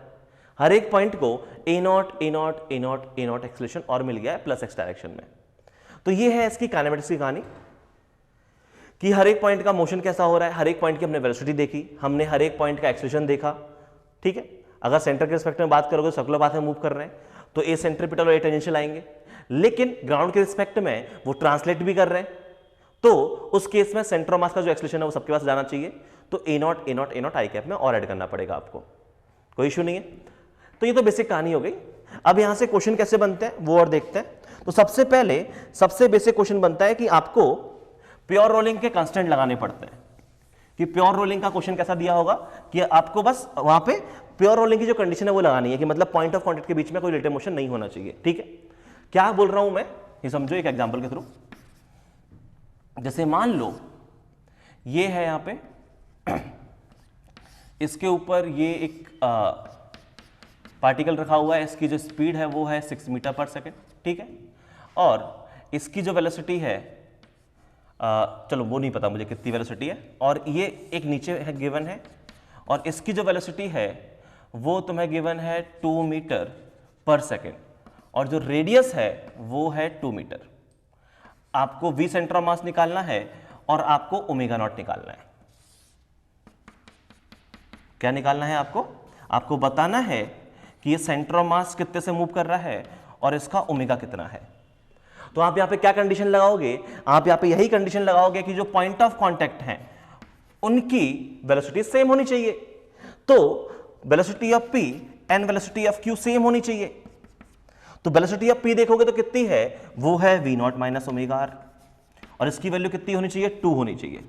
हर एक पॉइंट को a naught a naught a naught a naught acceleration और मिल गया है प्लस एक्स डायरेक्शन में। तो ये है इसकी काइनेमेटिक्स की कहानी कि हर एक पॉइंट का मोशन कैसा हो रहा है, हर एक पॉइंट की हमने वेलोसिटी देखी, हमने हर एक पॉइंट का एक्सेलरेशन देखा, ठीक है। अगर सेंटर के रिस्पेक्ट में बात करोगे सर्कुलर पाथ में मूव कर रहे हैं तो ए सेंट्रीपिटल और ए टेंजेंशियल आएंगे, लेकिन ग्राउंड के रिस्पेक्ट में वो ट्रांसलेट भी कर रहे हैं, तो उस केस में सेंटर ऑफ मास का जो एक्सेलरेशन है वो सबके पास जाना चाहिए, तो a naught a naught a naught i cap में और ऐड करना पड़ेगा आपको, कोई इशू नहीं है। तो ये तो बेसिक कहानी हो गई। अब यहां से क्वेश्चन कैसे बनते हैं वो और देखते हैं। तो सबसे पहले सबसे बेसिक क्वेश्चन बनता है कि आपको प्योर रोलिंग के कांस्टेंट लगाने पड़ते हैं। कि प्योर रोलिंग का क्वेश्चन कैसा दिया होगा कि आपको बस वहां पे प्योर रोलिंग की जो कंडीशन है वो लगानी है कि मतलब पॉइंट ऑफ कांटेक्ट के बीच में कोई रिलेटिव मोशन नहीं होना चाहिए, ठीक है। क्या बोल रहा हूं मैं ये समझो एक एग्जांपल के थ्रू। जैसे मान लो ये है यहां पे इसके ऊपर ये एक पार्टिकल रखा हुआ है, इसकी जो स्पीड है वो है 6 मीटर पर सेकेंड, ठीक है, और इसकी जो वेलोसिटी है चलो वो नहीं पता मुझे कितनी वेलोसिटी है, और ये एक नीचे है गिवन है और इसकी जो वेलोसिटी है वो तुम्हें गिवन है 2 मीटर पर सेकेंड और जो रेडियस है वो है 2 मीटर। आपको v सेंटर ऑफ मास निकालना है और आपको ओमेगा नॉट निकालना है। क्या निकालना है आपको? आपको बताना है कि ये सेंटर ऑफ मास कितने से मूव कर रहा है और इसका ओमेगा कितना है। तो आप यहां पे क्या कंडीशन लगाओगे, आप यहां पे यही कंडीशन लगाओगे कि जो पॉइंट ऑफ कांटेक्ट हैं उनकी वेलोसिटी सेम होनी चाहिए। तो velocity of P and velocity of Q same होनी चाहिए। तो वेलोसिटी ऑफ P देखोगे तो कितनी है, वो है v0 माइनस ओमेगा आर, और इसकी वैल्यू कितनी होनी चाहिए, 2 होनी चाहिए।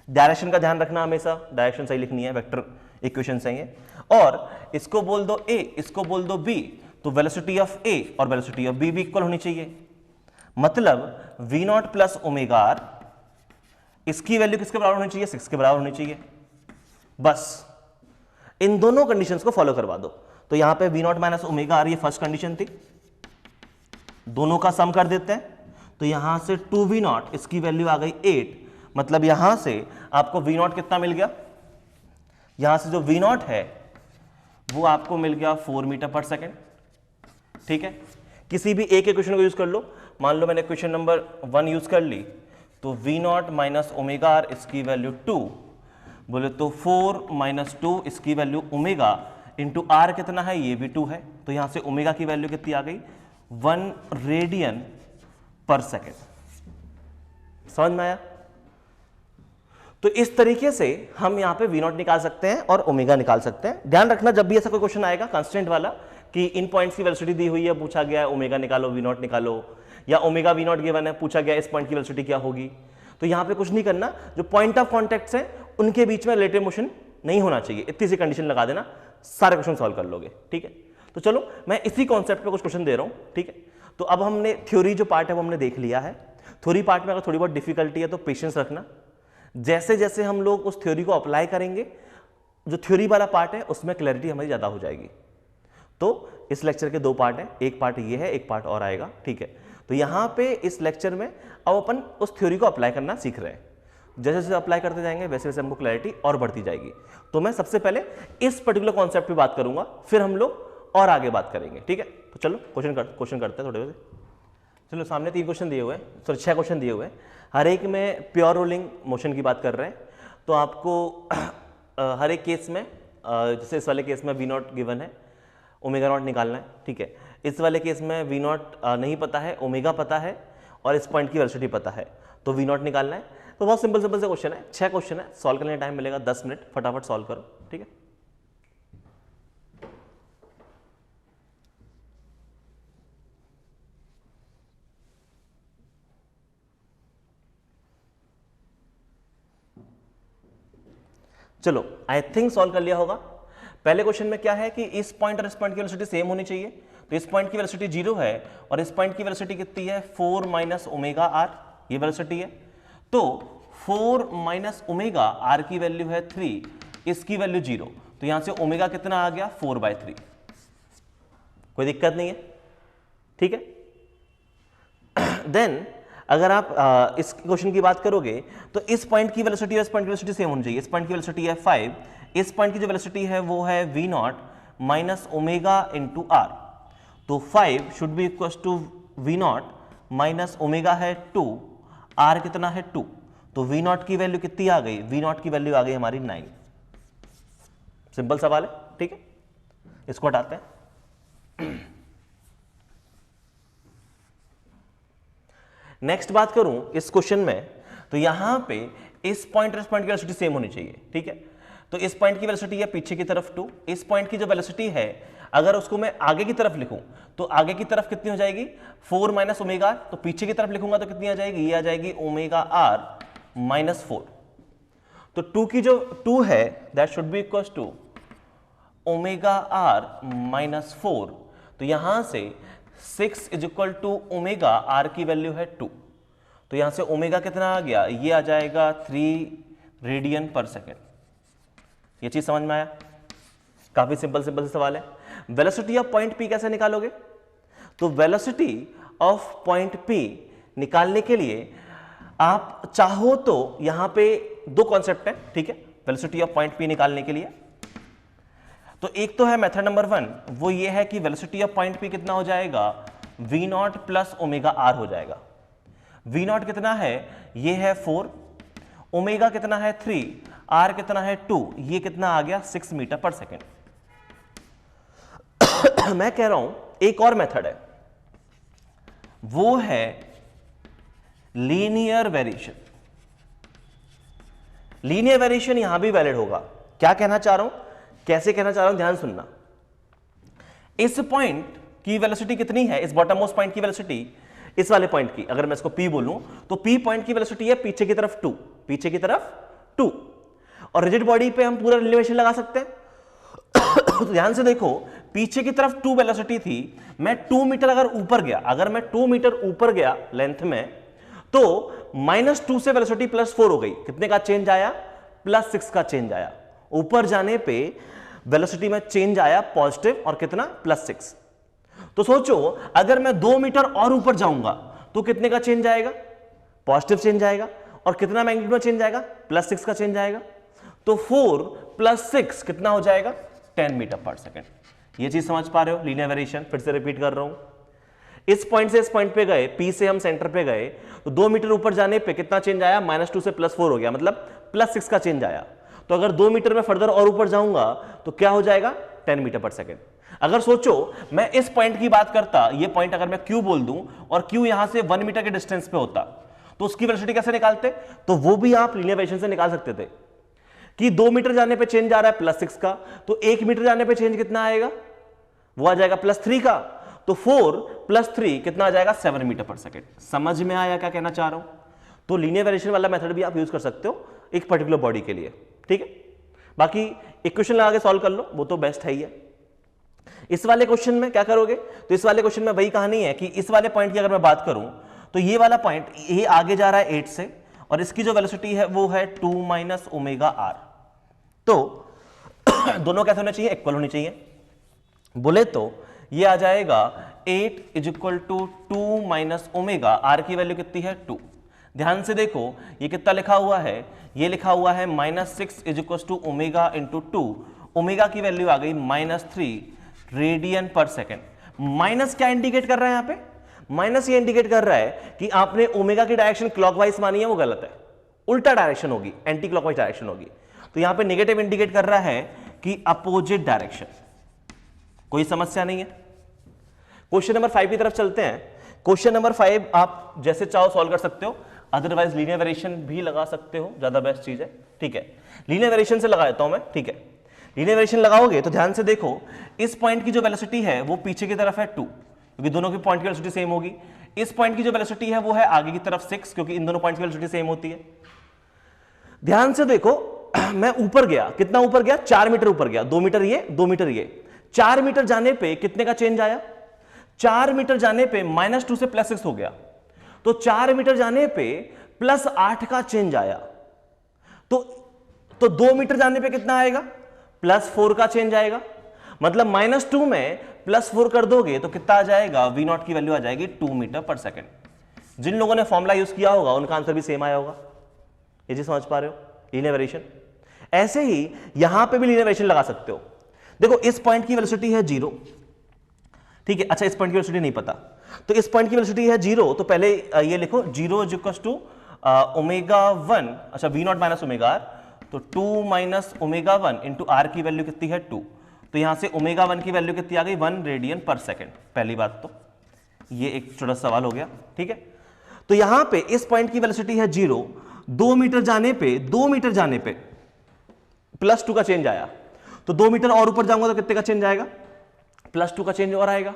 डायरेक्शन का ध्यान रखना हमेशा, डायरेक्शन सही लिखनी है, वेक्टर इक्वेशन सही है। और इसको बोल दो A, इसको बोल दो B, तो वेलोसिटी ऑफ A और वेलोसिटी ऑफ B भी इक्वल होनी चाहिए। मतलब v0 प्लस ओमेगा आर, इसकी वैल्यू किसके बराबर होनी चाहिए, 6 के बराबर होनी चाहिए। बस इन दोनों कंडीशंस को फॉलो करवा दो। तो यहां पे v0 माइनस ओमेगा आर, ये फर्स्ट कंडीशन थी, दोनों का सम कर देते हैं। तो यहां से 2v0, इसकी वैल्यू आ गई 8, मतलब यहां से आपको v0 कितना मिल गया, यहां से जो v0 है वो आपको मिल गया 4 मीटर पर सेकेंड। ठीक है, किसी भी एक इक्वेशन को यूज कर लो। मान लो मैंने क्वेश्चन नंबर 1 यूज कर ली, तो v0 माइनस ओमेगा आर, इसकी वैल्यू 2, बोले तो 4 माइनस 2, इसकी वैल्यू ओमेगा इंटू आर कितना है, ये भी 2 है। तो यहां से ओमेगा की वैल्यू कितनी आ गई, 1 रेडियन पर सेकेंड। समझ में आया? तो इस तरीके से हम यहां पे v0 निकाल सकते हैं और ओमेगा निकाल सकते हैं। ध्यान रखना जब भी ऐसा कोई क्वेश्चन आएगा कांस्टेंट वाला कि इन पॉइंट्स की वेलोसिटी दी हुई है, पूछा गया है ओमेगा निकालो, v0 निकालो, या ओमेगा v0 गिवन है, पूछा गया इस पॉइंट की वेलोसिटी क्या होगी, तो यहां पे कुछ नहीं करना, जो पॉइंट ऑफ कॉन्टेक्ट्स हैं उनके बीच में रिलेटिव मोशन नहीं होना चाहिए, इतनी सी कंडीशन लगा देना, सारे क्वेश्चन सॉल्व कर लोगे। ठीक है, तो चलो मैं इसी कॉन्सेप्ट पे कुछ क्वेश्चन दे रहा हूं। ठीक है, तो अब हमने थ्योरी जो पार्ट है वो हमने देख लिया है। थ्योरी पार्ट में अगर थोड़ी बहुत डिफिकल्टी है तो पेशेंस रखना, जैसे जैसे हम लोग उस थ्योरी को अप्लाई करेंगे, जो थ्योरी वाला पार्ट है उसमें क्लैरिटी हमारी ज्यादा हो जाएगी। तो इस लेक्चर के 2 पार्ट हैं, एक पार्ट ये है, एक पार्ट और आएगा। ठीक है, तो यहां पे इस लेक्चर में अब अपन उस थ्योरी को अप्लाई करना सीख रहे हैं। जैसे जैसे अप्लाई करते जाएंगे वैसे वैसे हमको क्लैरिटी और बढ़ती जाएगी। तो मैं सबसे पहले इस पर्टिकुलर कॉन्सेप्ट पे बात करूंगा, फिर हम लोग और आगे बात करेंगे। ठीक है, तो चलो क्वेश्चन करते हैं थोड़े से। चलो, सामने 3 क्वेश्चन दिए हुए हैं, सॉरी 6 क्वेश्चन दिए हुए हैं, हर एक में प्योर रोलिंग मोशन की बात कर रहे हैं। तो आपको हर एक केस में, जैसे इस वाले केस में v0 गिवन है, ओमेगा नॉट निकालना है। ठीक है, इस वाले केस में v0 नहीं पता है, ओमेगा पता है, और इस पॉइंट की वेलोसिटी पता है, तो v0 निकालना है। तो बहुत सिंपल से क्वेश्चन है, 6 क्वेश्चन है, सॉल्व करने का टाइम मिलेगा 10 मिनट, फटाफट सॉल्व करो। ठीक है, चलो आई थिंक सॉल्व कर लिया होगा। पहले क्वेश्चन में क्या है कि इस पॉइंट और इस पॉइंट की वेलोसिटी सेम होनी चाहिए। तो इस पॉइंट की वेलोसिटी 0 है और इस पॉइंट की वेलोसिटी कितनी है, 4 माइनस ओमेगा आर, ये वेलोसिटी है। तो 4 माइनस ओमेगा आर की वैल्यू है 3, इसकी वैल्यू 0, तो यहां से ओमेगा कितना आ गया, 4/3। कोई दिक्कत नहीं है। ठीक है, देन अगर आप इस क्वेश्चन की बात करोगे तो इस पॉइंट की वेलोसिटी और इस पॉइंट की वेलोसिटी सेम होनी चाहिए। इस पॉइंट की वेलोसिटी है 5, इस पॉइंट की जो वेलोसिटी है वो है v0 minus omega into R. तो 5 should be equal to v0 minus omega है 2, आर कितना है 2, तो v0 की वैल्यू कितनी आ गई, v0 की वैल्यू आ गई हमारी 9। सिंपल सवाल है। ठीक है, इसको हटाते हैं। नेक्स्ट बात करूं इस क्वेश्चन में, तो यहां पे इस पॉइंट और इस पॉइंट की वेलोसिटी सेम होनी चाहिए। ठीक है, तो इस पॉइंट की वेलोसिटी है पीछे की तरफ 2, इस पॉइंट की जो वेलोसिटी है अगर उसको मैं आगे की तरफ लिखूं तो आगे की तरफ कितनी हो जाएगी, 4 माइनस ओमेगा, तो पीछे की तरफ लिखूंगा तो कितनी आ जाएगी, ये आ जाएगी ओमेगा आर माइनस 4। तो 2 की जो 2 है that should be equal to omega R minus 4। तो यहां से 6 is equal to omega, R की वैल्यू है 2, तो यहां से ओमेगा कितना आ गया, ये आ जाएगा 3 रेडियन पर सेकेंड। ये चीज समझ में आया? काफी सिंपल से सवाल है। वेलोसिटी ऑफ पॉइंट पी कैसे निकालोगे? तो वेलोसिटी ऑफ पॉइंट पी निकालने के लिए आप चाहो तो यहां पे 2 कॉन्सेप्ट है। ठीक है, वेलोसिटी ऑफ पॉइंट पी निकालने के लिए तो एक तो है मेथड नंबर 1, वो ये है कि वेलोसिटी ऑफ पॉइंट पी कितना हो जाएगा, v0 प्लस ओमेगा आर हो जाएगा। v0 कितना है, ये है 4, ओमेगा कितना है 3, आर कितना है 2, ये कितना आ गया 6 मीटर पर सेकेंड। मैं कह रहा हूं एक और मेथड है, वो है लीनियर वेरिएशन, लीनियर वेरिएशन यहां भी वैलिड होगा। क्या कहना चाह रहा हूं, कैसे कहना चाह रहा हूं, ध्यान सुनना। इस पॉइंट की वेलोसिटी कितनी है, इस बॉटम मोस्ट पॉइंट की वेलोसिटी, इस वाले पॉइंट की अगर मैं इसको P बोलूं तो P पॉइंट की वेलोसिटी है पीछे की तरफ 2, पीछे की तरफ 2, और रिजिड बॉडी पे हम पूरा रिलेवेशन लगा सकते हैं। तो ध्यान से देखो, पीछे की तरफ 2 वेलोसिटी थी, मैं 2 मीटर अगर ऊपर गया, अगर मैं 2 मीटर ऊपर गया लेंथ में, तो -2 से वेलोसिटी +4 हो गई। कितने का चेंज आया, +6 का चेंज आया। ऊपर जाने पे वेलोसिटी में चेंज आया पॉजिटिव, और कितना, +6। तो सोचो अगर मैं 2 मीटर और ऊपर जाऊंगा तो कितने का चेंज आएगा, पॉजिटिव चेंज आएगा, और कितना मैग्नीट्यूड में चेंज आएगा, +6 का चेंज आएगा। तो 4 + 6 कितना हो जाएगा, 10 मीटर पर सेकेंड। ये चीज समझ पा रहे हो, लीनियर वेरिएशन। फिर से रिपीट कर रहा हूं, इस पॉइंट से इस पॉइंट पे गए, P से हम सेंटर पे गए, तो 2 मीटर ऊपर जाने पे कितना चेंज आया, -2 से +4 हो गया, मतलब +6 का चेंज आया। तो अगर 2 मीटर में फर्दर और ऊपर जाऊंगा तो क्या हो जाएगा, 10 मीटर पर सेकेंड। अगर सोचो मैं इस पॉइंट की बात करता, ये पॉइंट अगर मैं Q बोल दूं और Q यहां से 1 मीटर के डिस्टेंस पे होता, तो उसकी वेलोसिटी कैसे निकालते, तो वो भी आप लीनियर वेरिएशन से निकाल सकते थे कि 2 मीटर जाने पे चेंज आ रहा है +6 का, तो 1 मीटर जाने पे चेंज कितना आएगा, वो आ जाएगा +3 का। तो 4 + 3 कितना आ जाएगा, 7 मीटर पर सेकेंड। समझ में आया क्या कहना चाह रहा हूं। तो लीनियर वेरिएशन वाला मेथड भी आप यूज कर सकते हो एक पर्टिकुलर बॉडी के लिए, ठीक है। बाकी इक्वेशन लगा के सॉल्व कर लो, वो तो बेस्ट है ही है। इस वाले क्वेश्चन में क्या करोगे, तो इस वाले क्वेश्चन में वही कहानी है कि इस वाले पॉइंट की अगर मैं बात करूं तो ये वाला पॉइंट ये आगे जा रहा है 8 से, और इसकी जो वेलोसिटी है वो है 2 - ω/r। तो दोनों कैसे होने चाहिए, इक्वल होनी चाहिए। बोले तो ये आ जाएगा 8 = 2 - ω, r की वैल्यू कितनी है, 2। ध्यान से देखो ये कितना लिखा हुआ है, ये लिखा हुआ है -6 = ω × 2, ओमेगा की वैल्यू आ गई -3 रेडियन पर सेकेंड। माइनस क्या इंडिकेट कर रहा है, यहां पे माइनस ये इंडिकेट कर रहा है कि आपने ओमेगा की डायरेक्शन क्लॉकवाइज मानी है, वो गलत है, उल्टा डायरेक्शन होगी, एंटी क्लॉकवाइज डायरेक्शन होगी। तो यहां पे नेगेटिव इंडिकेट कर रहा है कि अपोजिट डायरेक्शन। कोई समस्या नहीं है। क्वेश्चन नंबर 5 की तरफ चलते हैं। क्वेश्चन नंबर 5 आप जैसे चाहो सॉल्व कर सकते हो, अदरवाइज लीनियर वेरिएशन भी लगा सकते हो, ज्यादा बेस्ट चीज है, ठीक है। लीनियर वेरिएशन से लगा देता हूं मैं, ठीक है। लीनियर वेरिएशन लगाओगे तो ध्यान से देखो, इस पॉइंट की जो वेलोसिटी है वो पीछे की तरफ है 2, क्योंकि दोनों की पॉइंट की वेलोसिटी सेम होगी। इस पॉइंट की जो वेलोसिटी है वो है आगे की तरफ 6, क्योंकि इन दोनों पॉइंट की वेलोसिटी सेम होती है। ध्यान से देखो, मैं ऊपर गया, कितना ऊपर गया, 4 मीटर ऊपर गया, 2 मीटर ये, 2 मीटर ये। 4 मीटर जाने पे कितने का चेंज आया, 4 मीटर जाने पे -2 से +6 हो गया, तो 4 मीटर जाने पे +8 का चेंज आया। तो 2 मीटर जाने पे कितना आएगा, +4 का चेंज आएगा। मतलब -2 में +4 कर दोगे तो कितना आ जाएगा, V0 की वैल्यू आ जाएगी 2 मीटर पर सेकेंड। जिन लोगों ने फॉर्मूला यूज किया होगा उनका आंसर भी सेम आया होगा। ये चीज समझ पा रहे हो, लीनियर वेरिएशन। ऐसे ही यहां पे भी लीनियर वेरिएशन लगा सकते हो। देखो इस पॉइंट की वेलोसिटी है 0, ठीक है। अच्छा इस पॉइंट की वेलोसिटी नहीं पता, तो इस पॉइंट की वेलोसिटी है 0, तो पहले ये लिखो 0 = ω1, अच्छा V0 - ω/r, तो 2 - ω1 × r की वैल्यू कितनी है 2, तो यहां से ω1 की वैल्यू कितनी आ गई, 1 रेडियन पर सेकेंड। पहली बात तो ये एक छोटा सवाल हो गया, ठीक है। तो यहां पे इस पॉइंट की वेलोसिटी है 0, 2 मीटर जाने पे +2 का चेंज आया, तो 2 मीटर और ऊपर जाऊंगा तो कितने का चेंज आएगा, +2 का चेंज और आएगा।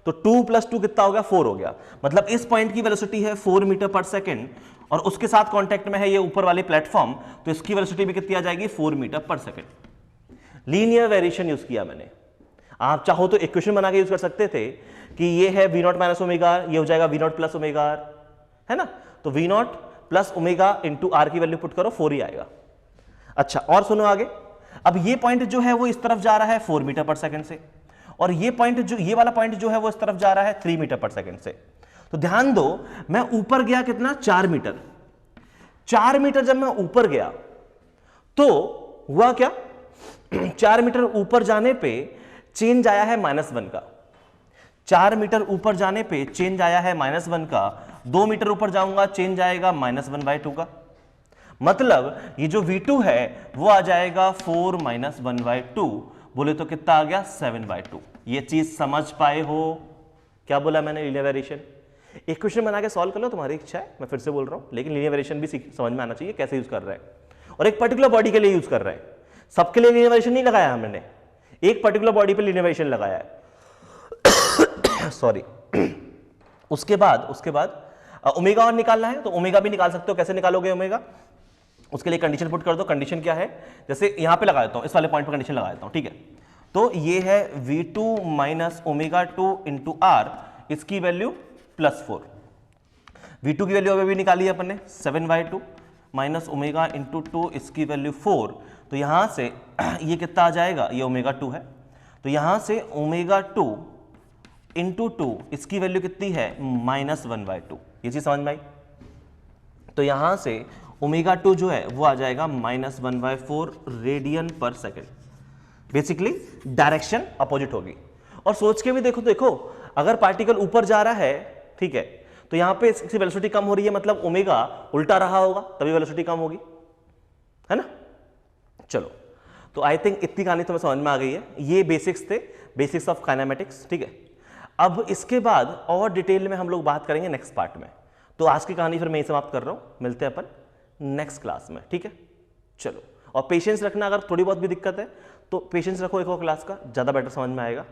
तो 2 + 2 कितना हो गया, 4 हो गया। मतलब इस पॉइंट की वेलोसिटी है 4 मीटर पर सेकेंड, और उसके साथ कांटेक्ट में है ये ऊपर वाली प्लेटफॉर्म, तो इसकी वेलोसिटी भी कितनी आ जाएगी, 4 मीटर पर सेकेंड। लीनियर वेरिएशन यूज किया मैंने। आप चाहो तो इक्वेशन बना के यूज कर सकते थे कि ये है V0 - ω/r, ये हो जाएगा V0 + ω/r, है ना। तो V0 + ω × r की वैल्यू पुट करो, 4 ही आएगा। अच्छा और सुनो आगे, अब ये पॉइंट जो है वो इस तरफ जा रहा है 4 मीटर पर सेकेंड से, और ये पॉइंट जो ये वाला पॉइंट जो है वो इस तरफ जा रहा है 3 मीटर पर सेकेंड से। तो ध्यान दो, मैं ऊपर गया कितना, 4 मीटर। 4 मीटर जब मैं ऊपर गया तो हुआ क्या, 4 मीटर ऊपर जाने पे चेंज आया है -1 का। 4 मीटर ऊपर जाने पे चेंज आया है -1 का। 2 मीटर ऊपर जाऊंगा चेंज आएगा -1/2 का। मतलब ये जो V2 है वो आ जाएगा 4 - 1/2। बोले तो कितना आ गया, 7/2। ये चीज समझ पाए हो, क्या बोला मैंने, लीनियर वेरिएशन। एक क्वेश्चन बना के सॉल्व कर लो, तुम्हारी इच्छा है, मैं फिर से बोल रहा हूं, लेकिन लीनियर वेरिएशन भी समझ में आना चाहिए कैसे यूज कर रहे हैं, और एक पर्टिकुलर बॉडी के लिए यूज कर रहे हैं। सबके लिए लीनियर वेरिएशन नहीं लगाया हमने, एक पर्टिकुलर बॉडी पे लीनियर वेरिएशन लगाया है। सॉरी। उसके बाद ओमेगा और निकालना है, तो ओमेगा भी निकाल सकते हो। कैसे निकालोगे ओमेगा? उसके लिए कंडीशन पुट कर दो। कंडीशन क्या है? जैसे यहां पे लगा देता हूं, इस वाले पॉइंट पे कंडीशन लगा देता हूं, ठीक है। तो ये है V2 minus omega 2 into R, इसकी वैल्यू +4। V2 की वैल्यू अभी निकाली है अपन ने 7/2 माइनस ओमेगा इंटू 2, इसकी वैल्यू 4। तो यहां से ये कितना आ जाएगा? ये ओमेगा 2 है, तो यहां से ओमेगा 2 इंटू 2, इसकी वैल्यू कितनी है? -1/2। ये चीज समझ में आई? तो यहां से ओमेगा 2 जो है वो आ जाएगा -1/4 रेडियन पर सेकेंड। बेसिकली डायरेक्शन अपोजिट होगी। और सोच के भी देखो, अगर पार्टिकल ऊपर जा रहा है, ठीक है, तो यहां पे इसकी वेलोसिटी कम हो रही है, मतलब ओमेगा उल्टा रहा होगा, तभी वेलोसिटी कम होगी, है ना। चलो, तो आई थिंक इतनी कहानी तुम्हें समझ में आ गई है। ये बेसिक्स थे, बेसिक्स ऑफ काइनेमेटिक्स, ठीक है। अब इसके बाद और डिटेल में हम लोग बात करेंगे नेक्स्ट पार्ट में। तो आज की कहानी फिर मैं यही समाप्त कर रहा हूं, मिलते हैं अपन नेक्स्ट क्लास में, ठीक है। चलो, और पेशेंस रखना, अगर थोड़ी बहुत भी दिक्कत है तो पेशेंस रखो एक और क्लास का, ज्यादा बेटर समझ में आएगा।